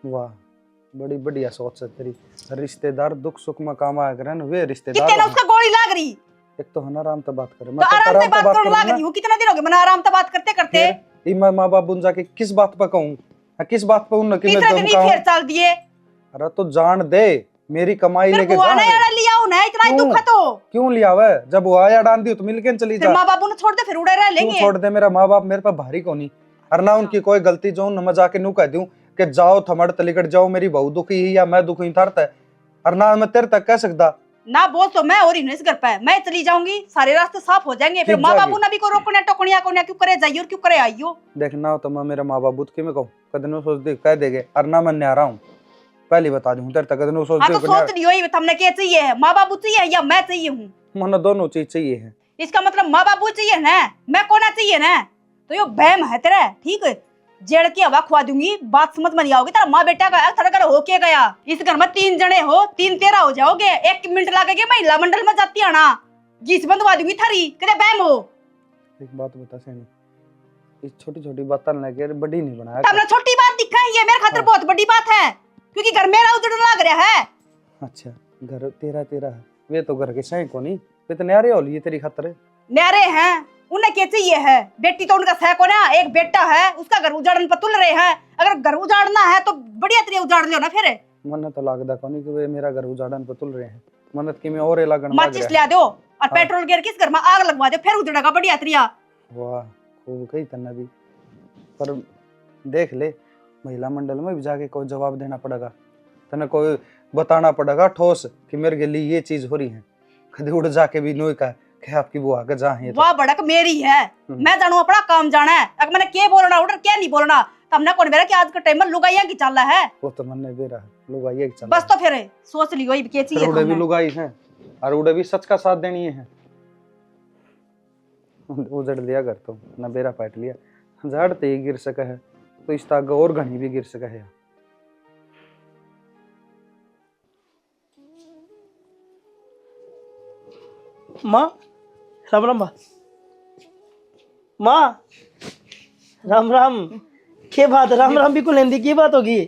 वाह बड़ी बढ़िया सोच है तेरी। रिश्तेदार दुख सुख में काम आया करे ना, वे रिश्तेदार कितने ना उसका गोली लाग रही, एक तो हना आराम से बात करे, तो आराम से बात करने लग रही हूँ, कितना दिन हो गए मैंने आराम से बात करते करते। मैं माँ बाप बुन जाके किस बात पर कहूँ, किस बात पर उन तीसरे दिन ही फिर चल दिए। अरे तो जान दे, मेरी कमाई लेके जा। लिया हूं ना, इतना ही दुख है तो क्यों लिया हुआ है? जब वो आया डाल दी तो मिलके चली जा। माँ बाबू ने छोड़ दे फिर उड़े रह लेंगे। छोड़ दे, मेरा माँ बाप मेरे पर भारी को नहीं। और ना उनकी कोई गलती जो न मैं जाके नू कह दूं कि जाओ थमड़ तलिकट जाओ, मेरी बहू दुखी है या मैं दुखी थरता है। और ना मैं तेरे तक कह सकता ना बोल तो मैं और ही नहीं कर पाया, मैं चली जाऊंगी, सारे रास्ते साफ हो जाएंगे। फिर माँ बाबू ने भी को रोकना टोकनिया को क्यों करे जाइयो और क्यों करे आइयो। देखना तो मैं मेरे माँ बाप बुत के में कहूँ कदनों सोच दे कह देगे। और ना मैं आ रहा हूँ, पहले बता दूं तेरे तक कदनों सोच दे। सोच रही हो तुमने क्या चाहिए है, माँ बाबू चाहिए या मैं चाहिए हूँ? मन दोनों चीज चाहिए है। इसका मतलब माँ बाबू चाहिए ना, मैं कोना चाहिए ना। तो यो बहम है तेरा, ठीक है? जेड़ की हवा खुआ दूंगी, बात समझ में नहीं आओगी। तेरा माँ बेटा का तेरा घर हो के गया, इस घर में 3 जने हो, 3 तेरा हो जाओगे। 1 मिनट लगेगी महिला मंडल में जाती है ना, गीस बंदवा दूंगी थारी। कदे बहम हो? एक बात बता सेनी, इस छोटी छोटी बात लेके बड़ी नहीं बनाया। तुमने छोटी बात दिखा है, ये मेरे खातिर बहुत बड़ी बात है, क्योंकि घर मेरा उजड़ लग रहा है। अच्छा घर तेरा तेरा है, वे तो घर के सही को नहीं, वे तो न्यारे हो लिए तेरी खातिर। न्यारे हैं, उन्हें क्या चाहिए है? बेटी तो उनका सह को ना, एक बेटा है, उसका घर उजाड़ने पर तुल रहे हैं। अगर घर उजाड़ना है तो बढ़िया तरीके उजाड़ लो ना। फिर मन तो लागदा कोनी कि वे मेरा घर उजाड़न पर तुल रहे हैं। मनत की में और लगन लग माचिस ले दो और पेट्रोल गिर किस घर में आग लगवा दो, फिर उजड़ेगा बढ़िया तरीका। वाह खूब कही तन्ने भी, पर देख ले महिला मंडल में भी जाके कोई जवाब देना पड़ेगा, तने कोई बताना पड़ेगा ठोस कि मेरे लिए ये चीज हो रही है। कभी उड़ जाके भी नोई का कि आपकी बुआ का जहाँ है वाह बड़क मेरी है, मैं जानू अपना काम जाना है। अगर मैंने क्या बोलना उधर क्या नहीं बोलना, तमने कौन मेरा कि आज के टाइम में लुगाइया की चल रहा है। वो तो मन दे रहा है लुगाई चल बस तो फिर सोच लियो ये क्या चाहिए। उड़े भी लुगाई है और उड़े भी सच का साथ देनी है। उजड़ दिया घर तो ना बेरा पाट लिया, झाड़ ते ही गिर सका है तो इस ताग और घनी भी गिर सका है। माँ राम राम माँ, राम राम। के बात राम राम भी को लेंदी की बात होगी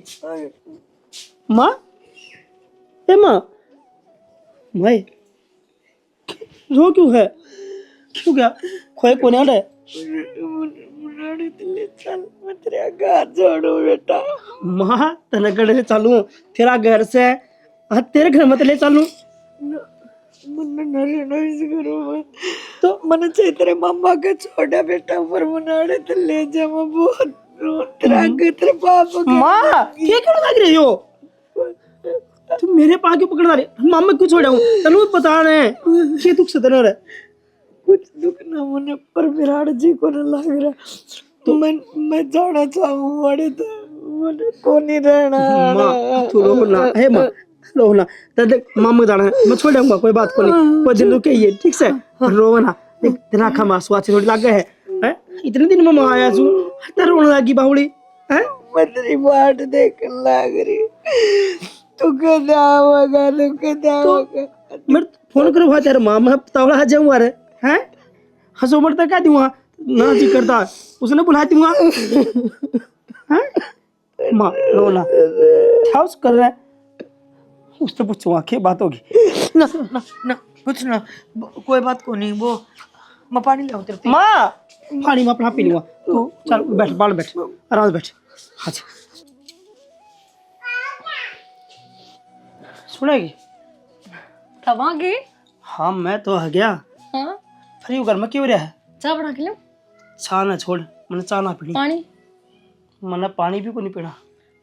माँ? ए माँ, मैं रो क्यों है? क्यों क्या खोए कोने आड़े? बेटा माँ तेरे घर से चालू, तेरा घर से तेरे घर में ले चालू तो मन चाहिए तेरे मामा का छोटा बेटा पर मनाड़े तो ले जा। मैं बहुत तेरा तेरे पापा माँ क्या क्यों लग रही हो? तुम मेरे पा क्यों पकड़ रहे? मामा क्यों छोड़ा हूँ तनु बता रहे क्या दुख से तेरे? कुछ दुख ना मने पर विराट जी को न लग रहा तो मैं जाना चाहूँ बड़े तो मने को नहीं रहना। माँ तू रो ना, हे माँ रो ना। देख मामा जाना है, मैं छोड़ दूंगा, कोई बात को नहीं, कोई दिन रुके ये ठीक से रो ना। देख तेरा आँख में आंसू थोड़ी लग गए हैं, इतने दिन में मैं आया हूँ तेरे रोने लगी बाहुली है। मैं तेरी बाट देखने लग रही, तू कदे आवेगा तू कदे आवेगा? मैं फोन करूँ भाई तेरे मामा तवड़ा जाऊँ अरे हैं हंसो मरता क्या दूंगा ना जी करता उसने बुला दूंगा हैं। माँ रोना क्या उस कर रहा है? उससे पूछूंगा क्या बात होगी? ना ना ना कुछ ना, कोई बात को नहीं। वो मैं पानी लाऊं तेरे पे? माँ पानी मैं अपना पी लूंगा, तू चल बैठ बाल बैठ आराम से बैठ। अच्छा सुनेगी? तब आ गई? हाँ मैं तो आ गया। हाँ फ्री घर में क्यों रहा है? चाय बना के लो। चाह ना छोड़, मैंने चाह ना पीनी, पानी मैंने पानी भी को नहीं पीना।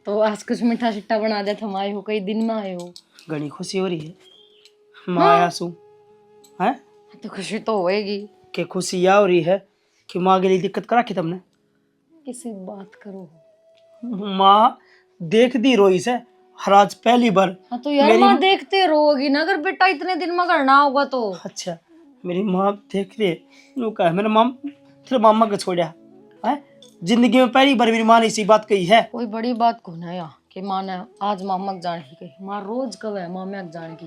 तो आज कुछ मीठा शिट्टा बना दे, तुम आए हो कई दिन में आए हो। घनी खुशी हो रही है मैं आया सू है तो खुशी तो होएगी। कि खुशी यह हो रही है कि माँ के लिए दिक्कत करा के तुमने। किसी बात करो। माँ देख दी रोई से हर आज पहली बार। हाँ तो यार माँ देखते रहोगी ना, अगर बेटा इतने दिन में करना होगा तो। अच्छा मेरी माँ देख रही है, वो कहा मेरे माम तेरे मामा को छोड़ा है, जिंदगी में पहली बार मेरी माँ ने इसी बात कही है। कोई बड़ी बात को ना यार कि माँ ने आज मामा के जाने की कही। माँ रोज कब है मामे के जाने की,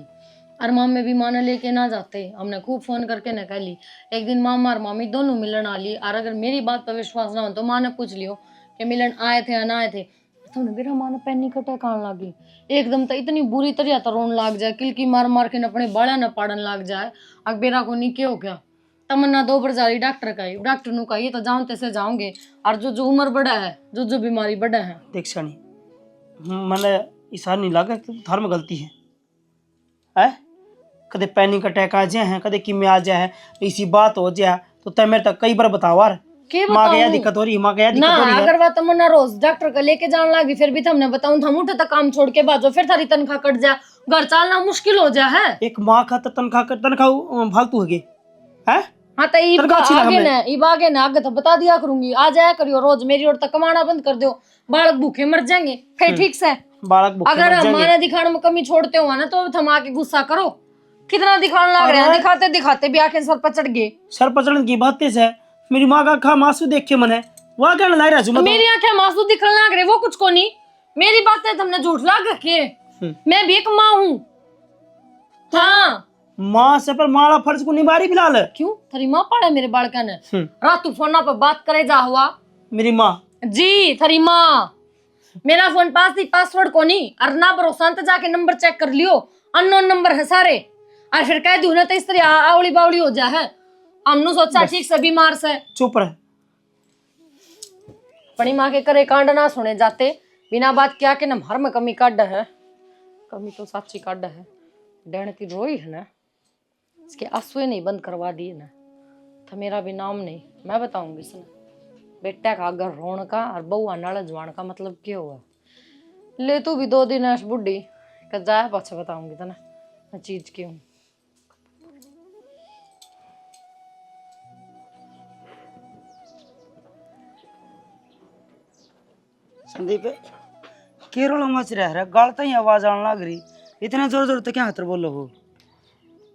और मामे भी माँ ने लेके ना जाते। हमने खूब फोन करके न कह ली एक दिन मामा और मामी दोनों मिलन आ ली। और अगर मेरी बात पर विश्वास ना हो तो माँ ने पूछ लियो कि मिलन आए थे या ना आए थे। तुमने मेरा माना पैनिक अटैक आने लगी एकदम तो इतनी बुरी तरह तो रोन लाग जाए किलकी मार मार के न अपने बाड़ा न पाड़न लाग जाए। अब बेरा को नहीं क्या हो गया तमन्ना 2 बार जा रही डॉक्टर का डॉक्टर नु कही तो जानते से जाओगे और जो उम्र बड़ा है जो बीमारी बड़ा है। देख शानी मैंने इसा नहीं लगा कि थार में गलती है कदे पैनिक अटैक आ जाए हैं कदे किमें आ जाए है इसी बात हो जाए तो तय मेरे तक कई बार बताओ यार माँ गया दिक्कत हो रही माँ गया दिक्कत हो रही है। अगर वह तमन्ना रोज डॉक्टर का लेके जाने लगी फिर भी हमने बताऊं हम उठे तक काम छोड़ के बाजो फिर थारी तनख्वाह कट जाए घर चलना मुश्किल हो जाए है। एक माँ का तो तनख्वाह फालतू हो गई है। हाँ तो आगे ना आगे तो बता दिया करूंगी आ जाया करियो रोज मेरी ओर तक कमाना बंद कर दो बालक भूखे मर जाएंगे फिर ठीक से बालक अगर हमारा दिखाने में कमी छोड़ते हो ना तो थमा के गुस्सा करो कितना दिखाने लग रहे हैं दिखाते दिखाते भी आके सर पर चढ़ गए। सर पर चढ़ने की बात है मेरी माँ का आँखा मासूम देख के मन है वह क्या ला रहा मेरी आंखें मासूम दिखने लग रहे वो कुछ को नहीं मेरी बातें तुमने झूठ लाग रखी है मैं भी एक माँ हूँ। हाँ माँ से पर मारा फर्ज को निभा रही फिलहाल क्यों थारी माँ पड़ा मेरे बालका ने रात तू फोन पर बात करे जा हुआ मेरी माँ जी थारी माँ मेरा फोन पास थी पासवर्ड को नहीं और ना भरोसा तो जाके नंबर चेक कर लियो अननोन नंबर है सारे और फिर कह दू ना तो इस तरह आवड़ी बावड़ी हो जा है हमने सोचा ठीक से बीमार से चुप रहे अपनी माँ के करे कांड ना सुने जाते बिना बात क्या के न हर में कमी काट है कमी तो साची काट है डैन की रोई है ना इसके आंसू नहीं बंद करवा दिए ना तो मेरा भी नाम नहीं मैं बताऊंगी इसने बेटा का अगर रोन का और बउआ नाल जवान का मतलब क्या हुआ ले तू भी 2 दिन ऐश बुढ़ी का जाए पाछे बताऊंगी तना मैं चीज क्यों। संदीप केरल मच रहा है गालता ही आवाज आने लग रही इतना जोर जोर तो क्या हाथ बोलो हो।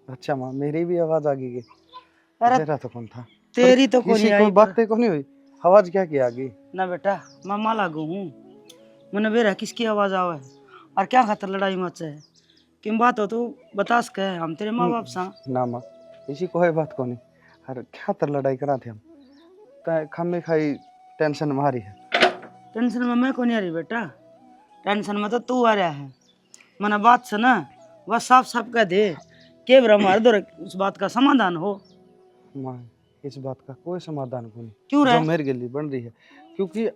अच्छा माँ मेरी भी आवाज आ गई अरे तेरा तो कौन था तेरी तो किसी कोई को बातें को नहीं हुई आवाज क्या की आ गई ना बेटा मैं माँ लागू हूँ मैंने बेरा किसकी आवाज आवा है और क्या खातर लड़ाई मचा है किम बात हो तो बता सके हम तेरे माँ बाप सा ना माँ इसी कोई बात को नहीं अरे क्या तर लड़ाई करा थे हम खामे खाई टेंशन मारी है। टेंशन में मैं को नहीं आ रही बेटा टेंशन में तो तू आ रहा है मैंने बात से ना बस साफ साफ कह दे के हमारे दो उस बात का समाधान हो। माँ इस बात का कोई समाधान को नहीं क्यों जो मेरे गली बन रही है क्योंकि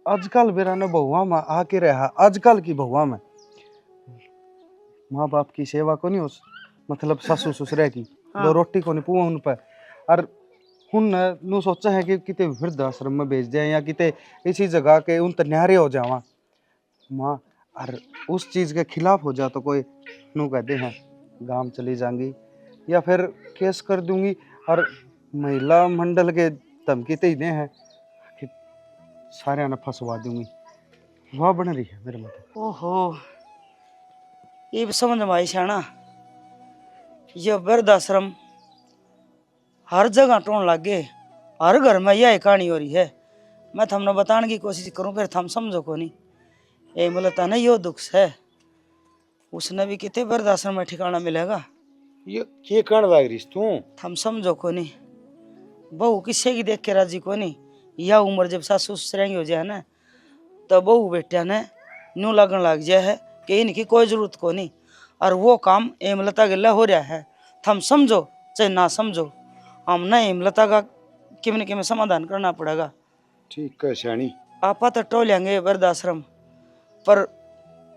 आजकल बेरा ने बहुआ में आके रहा आजकल की बहुआ में माँ बाप की सेवा को नहीं उस मतलब सासू ससुरे की दो रोटी को नहीं पुआ उन पर और हुन नु सोचा है कि किते वृद्धाश्रम में भेज दें या किते इसी जगह के उन न्यारे हो जावा माँ और उस चीज के खिलाफ हो जा तो कोई नु कहते हैं गांव चली जाऊंगी या फिर केस कर दूंगी और महिला मंडल के धमकी ही दे हैं कि सारे ने फंसवा दूंगी वह बन रही है मेरे मतलब। ओहो ये भी समझ में आई शाना ये वृद्धाश्रम हर जगह टोन लग गए हर घर में यह कहानी हो रही है। मैं थमने बताने की कोशिश करूं फिर थम समझो को नहीं ए मिलता ना यो दुख है उसने भी कितने वृद्धाश्रम में ठिकाना मिलेगा ये कण लाग रही तू थम समझो को नहीं बहू किससे की देख के राजी को नहीं यह उम्र जब सासू ससुरेंगे हो जाए ना तो बहू बेटिया ने न्यू लगन लग जाए है कि इनकी कोई जरूरत को नहीं और वो काम एमलता गला हो रहा है थम समझो चाहे ना समझो हम ना एमलता का किमें किमें समाधान करना पड़ेगा। ठीक है श्याणी आप तो टोलेंगे वृद्धाश्रम पर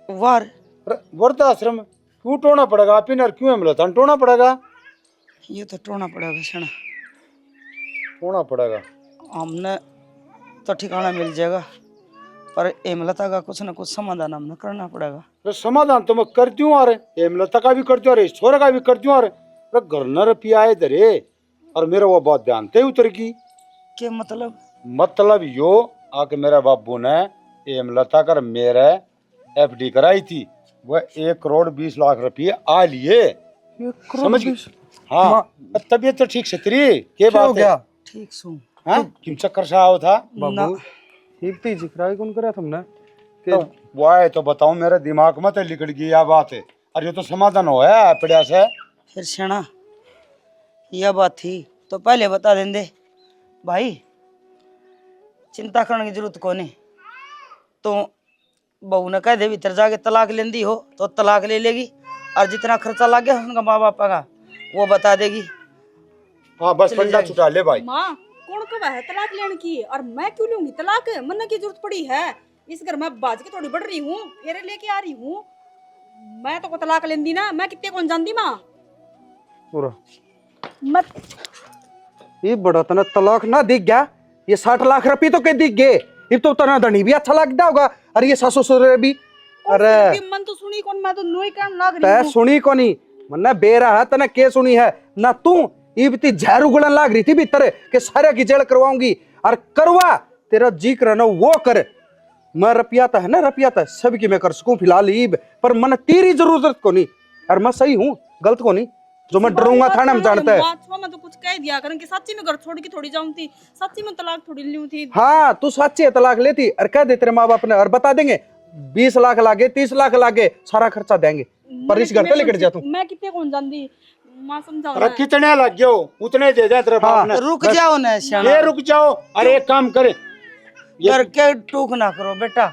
वार वृद्धाश्रम क्यों टोना पड़ेगा आप इन क्यों मिलता टोना पड़ेगा ये तो टोना पड़ेगा सना टोना पड़ेगा हमने तो ठिकाना मिल जाएगा पर एमलता का कुछ ना कुछ समाधान हमने करना पड़ेगा। तो समाधान तो मैं करती हूँ अरे हेमलता का भी करती हूँ अरे ईश्वर का भी करती हूँ अरे घर न पिया है दरे और मेरा वो बात ध्यान से उतर की क्या मतलब यो आके मेरे बाबू ने हेमलता कर मेरे एफडी कराई थी वह 1,20,00,000 आ लिए समझ गई। हाँ तबीयत तो ठीक से तेरी के बात है ठीक सु हाँ क्यों चक्कर सा आओ था बाबू हिपती जिक्राई कौन करा तुमने तो वो आए तो बताऊं मेरे दिमाग में तो लिकड़ गई यह बात है और ये तो समाधान हो है पड़िया से फिर सेना यह बात थी तो पहले बता देंगे भाई चिंता करने की जरूरत को नहीं तो बहू ने कह दे भीतर जाके तलाक लेंदी हो तो तलाक ले लेगी, और जितना खर्चा लग गया उनका माँ बाप का वो बता देगी। हाँ बस पंडा छुटा ले भाई। माँ कौन कब है तलाक लेने की, और मैं क्यों लूंगी तलाक, मन की जरूरत पड़ी है इस घर में बाज के थोड़ी बढ़ रही हूँ, फेरे लेके आ रही हूँ, मैं तो को तलाक लेंदी ना, मैं कितने कौन जानती माँ। पूरा मत ये बड़ा तना तलाक ना दिख गया, ये 60 लाख रुपए तो के दिख गए, ये तो तना धनी भी अच्छा लगता होगा, और ये सासु ससुर भी। अरे मन तो सुनी कौन, मैं तो नोई कान लाग रही तै हूँ। सुनी कोनी मन्ना बेरा है तने के सुनी है ना तू, इबती झारू गुलन लाग रही थी भीतर के सारे की जेल करवाऊंगी, और करवा तेरा जी करना वो कर, मैं रुपया है ना, रुपया सबकी मैं कर सकूं फिलहाल ईब, पर मन तेरी जरूरत को नहीं, और मैं सही हूँ गलत को नहीं, जो मैं डरूंगा थाने में जानता है। मैं तो कुछ कह दिया करूं कि सच्ची में घर छोड़ के थोड़ी जाऊं थी, सच्ची में तलाक थोड़ी ली थी। हाँ तू सच्ची है तलाक लेती, और कह दे तेरे माँ बाप ने, और बता देंगे 20 लाख लागे 30 लाख लागे सारा खर्चा देंगे, पर इस घर पे लेकर जा तू। मैं कितने कौन जानती माँ, समझाओ अरे ना। कितने लग गयो उतने दे दे तेरे बाप ने। रुक जाओ ना श्यामा, ये रुक जाओ, अरे एक काम करे, घर के टूक ना करो बेटा,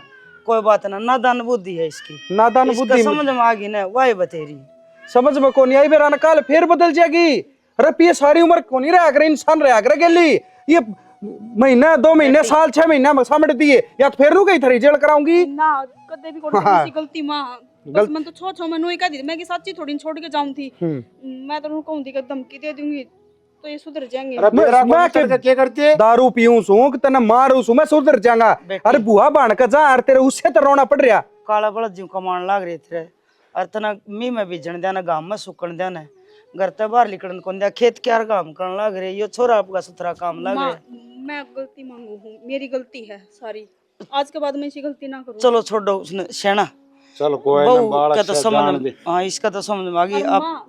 कोई बात ना, नादान बुद्धि है इसकी, नादान इसका बुद्धि समझ में आ गई ना, वही बतेरी समझ में कौन आई बेरा काल फिर बदल जाएगी, रुपये सारी उम्र कौन ही रहा करे, इंसान रहा करे गेली, ये महीना 2 महीने साल 6 महीना सामने दिए, या तो फिर रू गई थरी जेल कराऊंगी ना कदे भी कोई हाँ। गलती माँ, बस मैं तो छो मैं नोई कह दी, मैं की सच्ची थोड़ी छोड़ के जाऊं थी, मैं तो कहूं थी कि धमकी दे दूंगी तो ये सुधर जाएंगे। अरे मेरा मैं को करके क्या करते? दारू पीऊं सू कि तने मारू सू मैं सुधर जाऊंगा, अरे बुआ बन के जा, और तेरे उससे तो रोना पड़ रहा। काला बड़ा जीव कमान लाग रहे थे, और तना मी में बीजन देना, गांव में सुकन देना, घर ते बाहर निकलन कौन दिया, खेत क्या काम करने लाग रहे, यो छोरा आपका सुथरा काम लाग रहे। मैं गलती मांगू हूँ, मेरी गलती है सारी, आज के बाद मैं ऐसी गलती ना करूँ। चलो छोड़ो उसने सेना, चल कोई ना, बहू बालक का तो से समझ जान में, दे। हाँ इसका तो समझ में आ गई। आप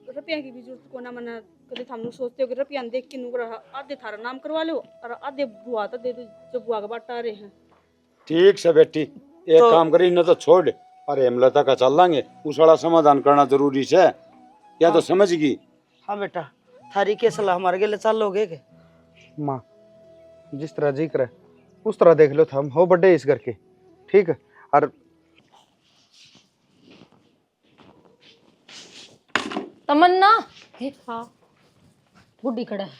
रुपया की भी जरूरत को ना, मना कभी हम सोचते हो कि रुपया देख के नुकरा आधे थारा नाम करवा लो, और आधे बुआ तो दे दो जो बुआ का बाटा आ रहे हैं। ठीक से बेटी, एक काम करी, इन्हें तो छोड़, अरे हेमलता का चल लांगे, उस वाला समाधान करना जरूरी है, या तो समझगी। हाँ बेटा, थारी के सलाह हमारे गेले चल लोगे के? माँ जिस तरह जी करे उस तरह देख लो, हम हो बड़े इस घर के, ठीक है। और तमन्ना हाँ बुढ़ी खड़ा है,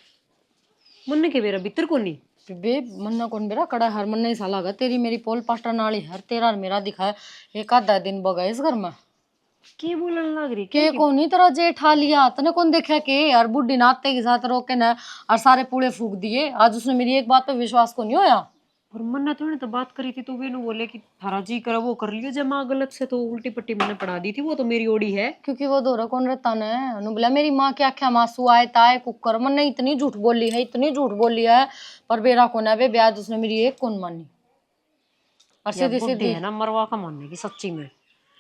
मुन्ने के बेरा भीतर को नहीं बे मन्ना कौन बेरा कड़ा हर मन्ना ही साला गा तेरी मेरी पोल पास्टर नाली हर तेरा और मेरा दिखाया, एक आधा दिन बगा इस घर में के बोलन लग रही के कौन ही तरह जेठ आ लिया तने कौन देखा के यार बुढ़ी नाते के साथ रोके ना और सारे पूड़े फूक दिए, आज उसने मेरी एक बात पे विश्वास को नहीं होया। और मन्ना तो ने तो बात करी थी तो वे नु बोले कि थारा जी करा वो कर लियो, जब माँ गलत से तो उल्टी पट्टी मैंने पढ़ा दी थी, वो तो मेरी ओड़ी है क्योंकि वो दोरा कौन रहता ने नु बोला मेरी माँ क्या क्या मासू आए ताए कुकर मन ने इतनी झूठ बोली है, इतनी झूठ बोली है, पर बेरा कौन है बे ब्याज उसने मेरी एक कौन मानी, और सीधी सीधी है ना मरवा का मानने की सच्ची में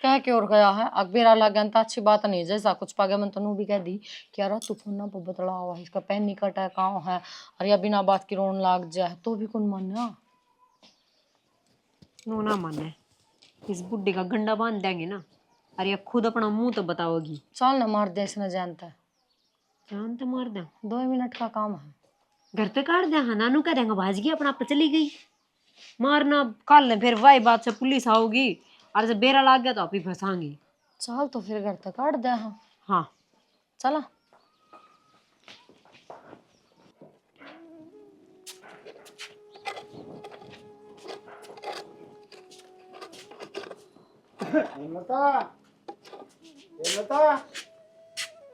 कह के और गया है अकबेरा लगा तो अच्छी बात नहीं, जैसा कुछ पागे मन तनु भी कह दी कि यार तू फोन ना बतला हुआ है, इसका पैन निकट है कहाँ है, और या बिना बात की रोन लाग जाए तो भी कौन माने, नो ना माने, इस बुड्ढे का गंडा बांध देंगे ना, अरे खुद अपना मुंह तो बताओगी। चल ना मार दे, इसने जानता है, जान तो मार दे, 2 मिनट का काम है, घर तक काट दे, हाँ नानू कह देंगे भाज गई अपना आप चली गई, मारना काल ने फिर वही बात से पुलिस आओगी, और जब बेरा लाग गया तो आप ही फंसाएंगी। चल तो फिर घर तक काट दे। हाँ हाँ चला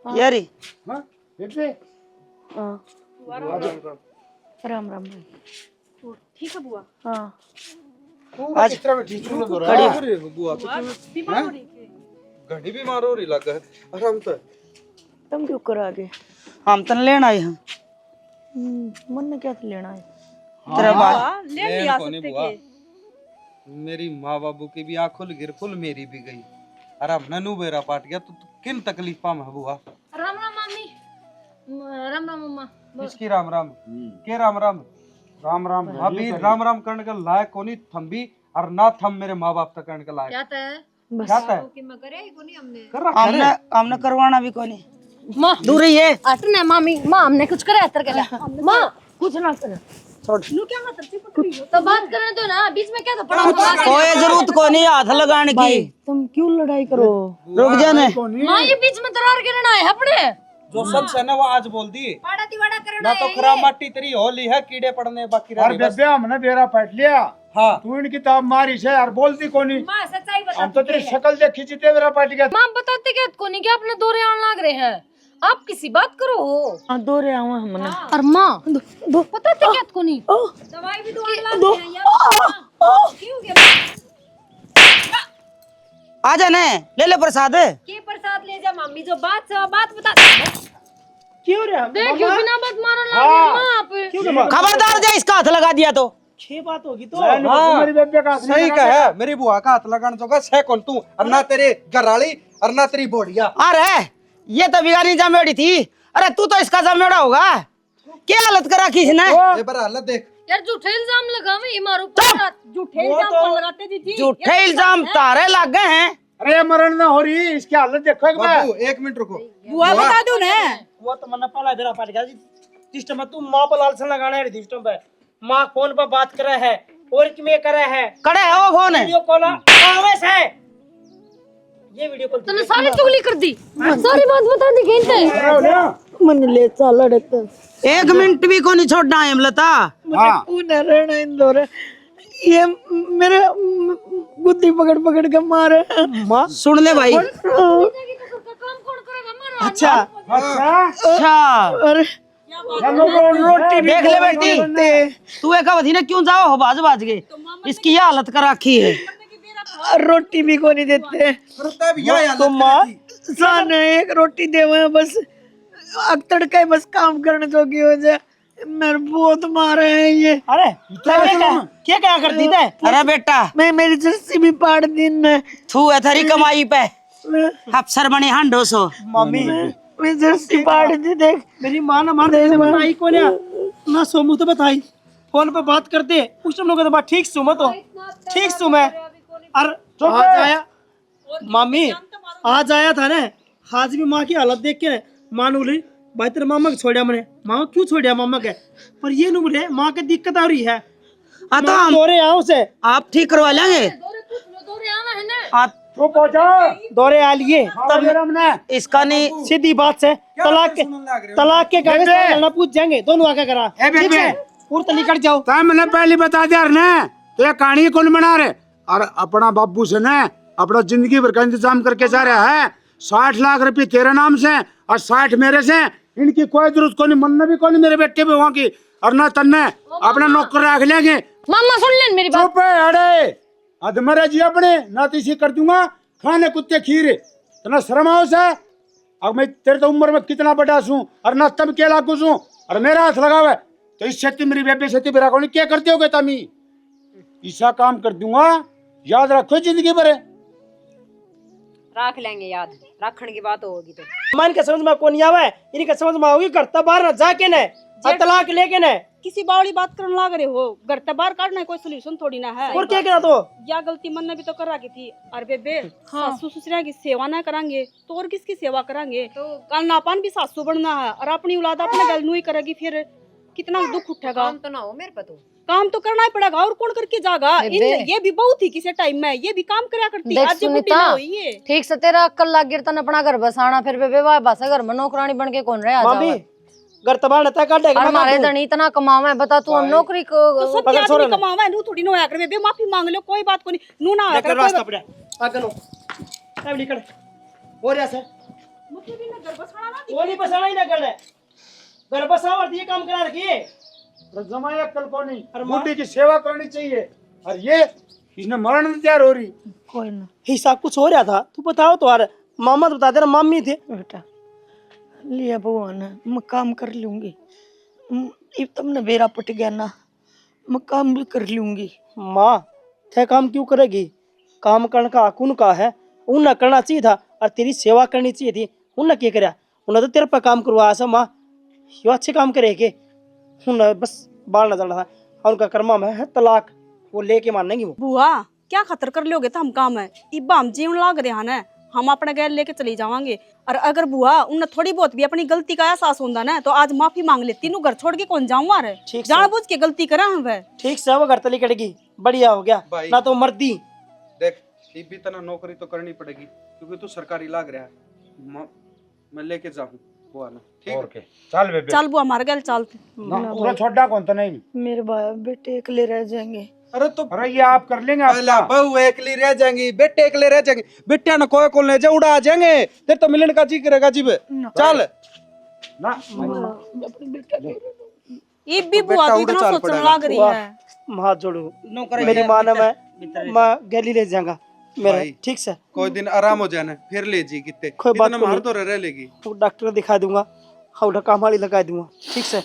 यारी हाँ बेटे, राम राम भाई। ठीक है बुआ, हाँ आज किस तरह बैठी सुन तो रहा है। बुआ बीमार हो रही थी। घड़ी बीमार हो रही लगा है, आराम से तुम क्यों कर आगे? हम तन लेना आई हैं, मन ने क्या लेना है? तेरा बात बुआ ले लिया सकते के। मेरी माँ बाबू की भी आँख खुल गिर फुल मेरी भी गई, अरे हमने नू बेरा पाट गया तो किन तकलीफा में बुआ। राम राम मामी, राम राम मम्मा, किसकी राम राम के राम राम राम राम अभी राम राम करने का लायक कोनी थम भी, और ना थम मेरे माँ बाप तक करने का लायक क्या तय क्या है कर रखा है। हमने हमने करवाना भी कोनी, माँ दूर ही है। अटने मामी, माँ हमने कुछ करे अतर के लिए, माँ कुछ ना कर, नू क्या खातर चुप करी हो? तो बात करने दो ना, बीच में क्या था पड़ा कोई जरूरत को नहीं हाथ लगाने की। तुम क्यों लड़ाई करो? रुक जाने। माँ ये बीच में दरार गिरना है अपने। जो सच है ना वो आज बोल दी ना, तो खराब माटी तेरी होली है, कीड़े पड़ने बाकी रह और गए बस। बेबे हमने बेरा पट लिया। हाँ तू इनकी ताब मारी से और बोलती कोनी। हम तो तेरी शक्ल देखी जीते बेरा पट गया। माँ बताते क्या को नहीं कि अपने दौरे आने लग रहे हैं, आप किसी बात करो। हाँ, दो रे आवा हमने। और माँ बताते क्या को नहीं। दवाई भी दो आ जाने, ले ले प्रसाद। के प्रसाद ले जा मम्मी, जो बात बता। क्यों रे? देखियो बिना बात मारने लग रहे हैं माँ आप। खबरदार जा, इसका हाथ लगा दिया तो। छह बात होगी तो। मेरी बेबे का सही कहा, मेरी बुआ का हाथ लगाने जोगा सह कौन तू, और ना तेरे घराली और ना तेरी बोड़िया। अरे ये तो बिगानी जमेड़ी थी। अरे तू तो इसका जमेड़ा होगा। क्या हालत करा की इसने? ये बार हालत देख। यार झूठे इल्जाम लगावे ये मारो पर। झूठे इल्जाम कौन लगाते जी? झूठे इल्जाम तारे लग गए हैं। अरे मरण ना हो रही, इसकी हालत देखो एक बार। बाबू एक मिनट रुको। बुआ बता दो ना। वो तो मन्ना पाला बेरा पट गया सिस्टम में। तू माँ पर लालसन लगाना है सिस्टम पे। माँ फोन पर बात कर रहा है और कि मैं कर रहा है कड़े है वो फोन है। वीडियो कॉल कागज है। ये वीडियो कॉल तूने सारी चुगली कर दी, सारी बात बता दी कहते। मन ले चल रहे। 1 मिनट भी को नहीं छोड़ना है अमलता। हाँ उन्हें रहना इंदौर। ये मेरे गुद्दी पकड़ पकड़ के मारे। माँ सुन ले भाई। काम कौन करेगा हमारा? अच्छा अच्छा अरे रोटी देख ले बेटी, तू एक थी ना, क्यों जाओ हो बाज बाज के। इसकी ये हालत कर रखी है। रोटी भी को नहीं देते। तो माँ साने एक रोटी देवे बस, अक्तड़ का बस काम करने जोगी हो जाए। मेरे बहुत मारे हैं ये। अरे क्या करती थे? अरे बेटा मैं मेरी जर्सी भी पाड़ दी ने। तू है थारी कमाई पे अफसर बनी हंडो सो। मम्मी मैं जर्सी पाड़ दी। देख मेरी माँ ना मार दे बताई को ना सोमू तो बताई फोन पे बात करते उस टाइम लोग तो बात ठीक सु मत हो, ठीक सु मैं। और आज आया मम्मी, आज आया था ना, आज भी माँ की हालत देख के माँ ने बोली भाई तेरे मामा को छोड़ा मैंने। माँ क्यों छोड़ा मामा के? पर ये नहीं बोले माँ की दिक्कत आ रही है। तो हम दौरे आओ से आप ठीक करवा लेंगे। दौरे आना है ना। आप तू पहुंचा। दौरे आ लिए तब इसका नहीं सीधी बात से तलाक के कागज करना पूछ जाएंगे दोनों आगे करा। ठीक है पूरी तो निकट जाओ। तो मैंने पहले बता दिया ना, तो ये कहानी कौन बना रहे? और अपना बाबू से ना अपना जिंदगी भर का इंतजाम करके जा रहा है। 60 लाख रुपए तेरे नाम से और 60 मेरे से। इनकी कोई जरूरत को नहीं, मन भी कोई मेरे बेटे पे वहाँ की। और ना तन्ने अपना नौकर रख लेंगे। मामा सुन ले मेरी बात। चुप है अड़े अधमरे जी अपने ना तीसी कर दूंगा खाने कुत्ते खीर। तना शर्म आओ से। अब मैं तेरे तो उम्र में कितना बड़ा हूँ और ना तब के लागू हूँ और मेरा हाथ लगावे तो इस क्षति मेरी बेबे क्षति मेरा कौन क्या करते हो तमी ऐसा काम कर दूंगा, याद रखो जिंदगी भर। रख लेंगे याद, रखने की बात होगी तो। मन के समझ में कौन आवे, इनके समझ में आओगी करता बाहर ना जाके ने तलाक लेके ने। किसी बावली बात करने लग रहे हो, घर से बाहर काटना है कोई सोल्यूशन थोड़ी ना है। और क्या करा तो या गलती मन ने भी तो कर रखी थी। और बेबे सासू ससुरा की सेवा ना करांगे तो और किसकी सेवा करांगे? कल नापान भी सासू बनना है और अपनी औलाद अपने गल ही करेगी, फिर कितना दुख उठेगा। काम तो ना हो मेरे पे, तो काम तो करना ही पड़ेगा। और कौन करके जाएगा? ये भी बहुत ही किसी टाइम में ये भी काम करया करती। आज ये बुढ़ी ना हुई है। ठीक से तेरा अक्ल लाग गिरता न अपना घर बसाना, फिर बेबे वाह बसा घर में नौकरानी बन के कौन रहे? आ मम्मी घर तबाह नता काटेगा। और हमारे धनी इतना कमावा है, बता तू हम नौकरी को तो सब के आदमी कमावा है, नू थोड़ी ना होया कर। बेबे माफी मांग लो, कोई बात को नहीं। नू ना होया कर। रास्ता पड़ा आगे नो सब निकल और ऐसे मुझे भी ना घर बसाना ना। वो नहीं बसाना ही ना करना घर बसाओ और ये काम करा रखिए। जमाया कल को नहीं बुढ़ी की सेवा करनी चाहिए। और ये इसने मरण तैयार हो रही। कोई ना हिसाब कुछ हो रहा था। तू बताओ तो यार मामा तो बता दे मामी थे बेटा लिया भगवान मैं काम कर लूंगी। अब तुमने बेरा पट गया ना, मैं काम भी कर लूंगी। माँ थे काम क्यों करेगी? काम करने का हक उनका है, उन्हें करना चाहिए था और तेरी सेवा करनी चाहिए थी। उन्हें क्या कराया? उन्हें तो तेरे पर काम करवाया सा। माँ यो अच्छे काम करेगी, उन्हें बस बाल न डाला था। और उनका कर्मा में है तलाक, वो लेके मानेंगी वो। बुआ क्या खतर कर लोगे? तो हम काम है इब्बा हम जीवन लाग रहे हैं ना। हम अपने गैर लेके चली जावांगे। और अगर बुआ उन्हें थोड़ी बहुत भी अपनी गलती का एहसास होता ना तो आज माफी मांग लेती। नु घर छोड़ के कौन जाऊंगा रे, ठीक से। जानबूझ के गलती करा हम वह। ठीक से वो घर तली कटेगी, बढ़िया हो गया भाई। ना तो मर्दी। देख ये भी तना नौकरी तो करनी पड़ेगी क्योंकि तू सरकारी लाग रहा है। मैं लेके जाऊं बुआ ना, ठीक और है? के चल बेबे चल बुआ हमारे गैल चलते। ना पूरा छोटा कौन तो नहीं। मेरे बेटे अकेले रह जाएंगे। अरे तो अरे ये आप कर लेंगे पहला आपका। बहू एकली रह जाएंगी, बेटे एकले रह जाएंगे, बेटिया ना कोई को ले जा उड़ा आ जाएंगे। तेरे तो मिलन का जी करेगा जी बे। चल ना ये भी बुआ तो इतना सोचने लग रही है। हाथ जोड़ो, नौकर मेरी है, माँ ने भीतर है। मैं गली ले जाऊंगा मेरा, भाई। ठीक से। कोई दिन आराम हो जाना फिर ले जी कितने कोई बात इतना को मार नहीं। तो रह लेगी। वो डॉक्टर दिखा दूंगा, हाँ उधर काम वाली लगा दूंगा, ठीक से।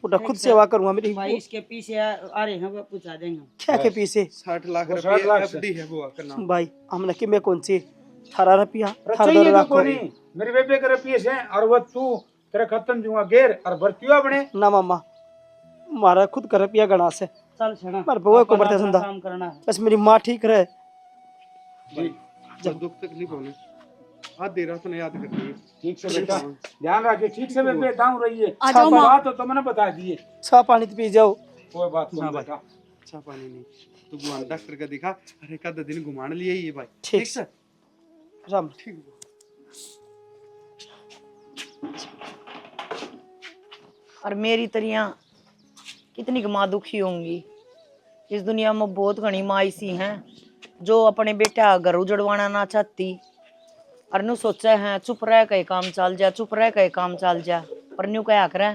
उधर खुद सेवा करूंगा मेरी। भाई इसके पीछे आ रहे हैं वो पूछा देंगे। क्या के पीछे 60 लाख वो 60 रुपए लाख से। एफडी है बुआ का नाम। भाई हमने कि मैं कौन सी 18 रुपया अरे 18 चाहिए तो लाख कोनी मेरे बेबे के रुपये से और वो तू तेरा खत्म दूंगा गेर और भर्तिया बने। ना मामा मारा खुद का रुपया गणा से, चल छना पर बउआ को बढ़ते अपना सुनता। काम करना है। बस मेरी माँ ठीक रहे। जब दुख तकलीफ होने आधी रात ने याद करती है। ठीक से बेटा ध्यान रखिए, ठीक से बेबे दाऊं रहिए। आ जाओ माँ। बात हो तो मैंने बता दिए, चाह पानी तो पी जाओ। कोई बात नहीं बेटा। अच्छा पानी नहीं तो बुआ डॉक्टर का दिखा। अरे का दिन घुमाने लिए ये भाई, ठीक ठीक से। राम ठीक और मेरी तरियां कितनी माँ दुखी होंगी। इस दुनिया में बहुत घनी माँ ऐसी हैं जो अपने बेटा घर उजड़वाना ना चाहती और नु सोचा है चुप रह के काम चल जा, चुप रह के काम चल जा। पर न्यू क्या करे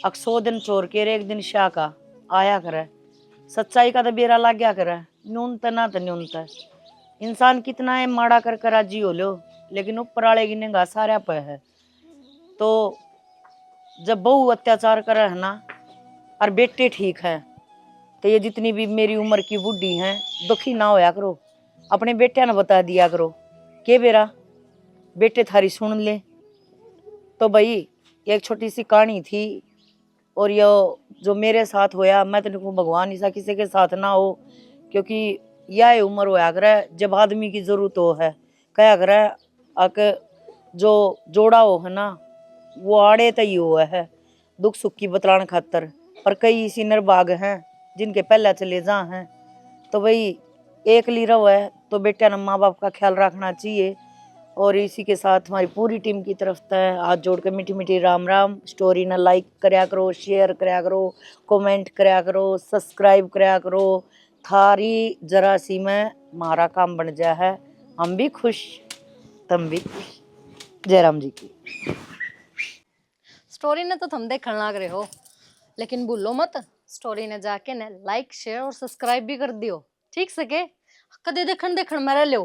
अक 100 दिन चोर के एक दिन शाह का आया करे। सच्चाई का तो बेरा लग गया करे। न्यूनता ना तो न्यूनता इंसान कितना है माड़ा कर कर राजी हो लो, लेकिन ऊपर वाले की निगाह सारा पे है। तो जब बहू अत्याचार करे है ना और बेटे ठीक है तो ये जितनी भी मेरी उम्र की बूढ़ी हैं दुखी ना होया करो। अपने बेटे ने बता दिया करो के बेरा बेटे थारी सुन ले। तो भाई एक छोटी सी कहानी थी और ये जो मेरे साथ होया मैं तो भगवान ऐसा किसी के साथ ना हो, क्योंकि यह उम्र होया करे जब आदमी की जरूरत हो है। क्या करे अक जो जोड़ा हो है ना वो आड़े तय हुआ है दुख सुख की बतलाने खातर। पर कई इसी निर्भाग हैं जिनके पहले चले जा हैं। तो भाई एक ली रहो है तो बेटा ने माँ बाप का ख्याल रखना चाहिए। और इसी के साथ हमारी पूरी टीम की तरफ से हाथ जोड़ के मीठी मीठी राम राम। स्टोरी ना लाइक करया करो, शेयर करया करो, कमेंट करया करो, सब्सक्राइब करया करो। थारी जरा सी में हमारा काम बन जाए है, हम भी खुश तुम भी खुश। जयराम जी की स्टोरी ने तो तुम देखने लग रहे हो, लेकिन भूलो मत स्टोरी ने जाके ने लाइक शेयर और सब्सक्राइब भी कर दियो, ठीक सके कदे देखन देखन में रह लो।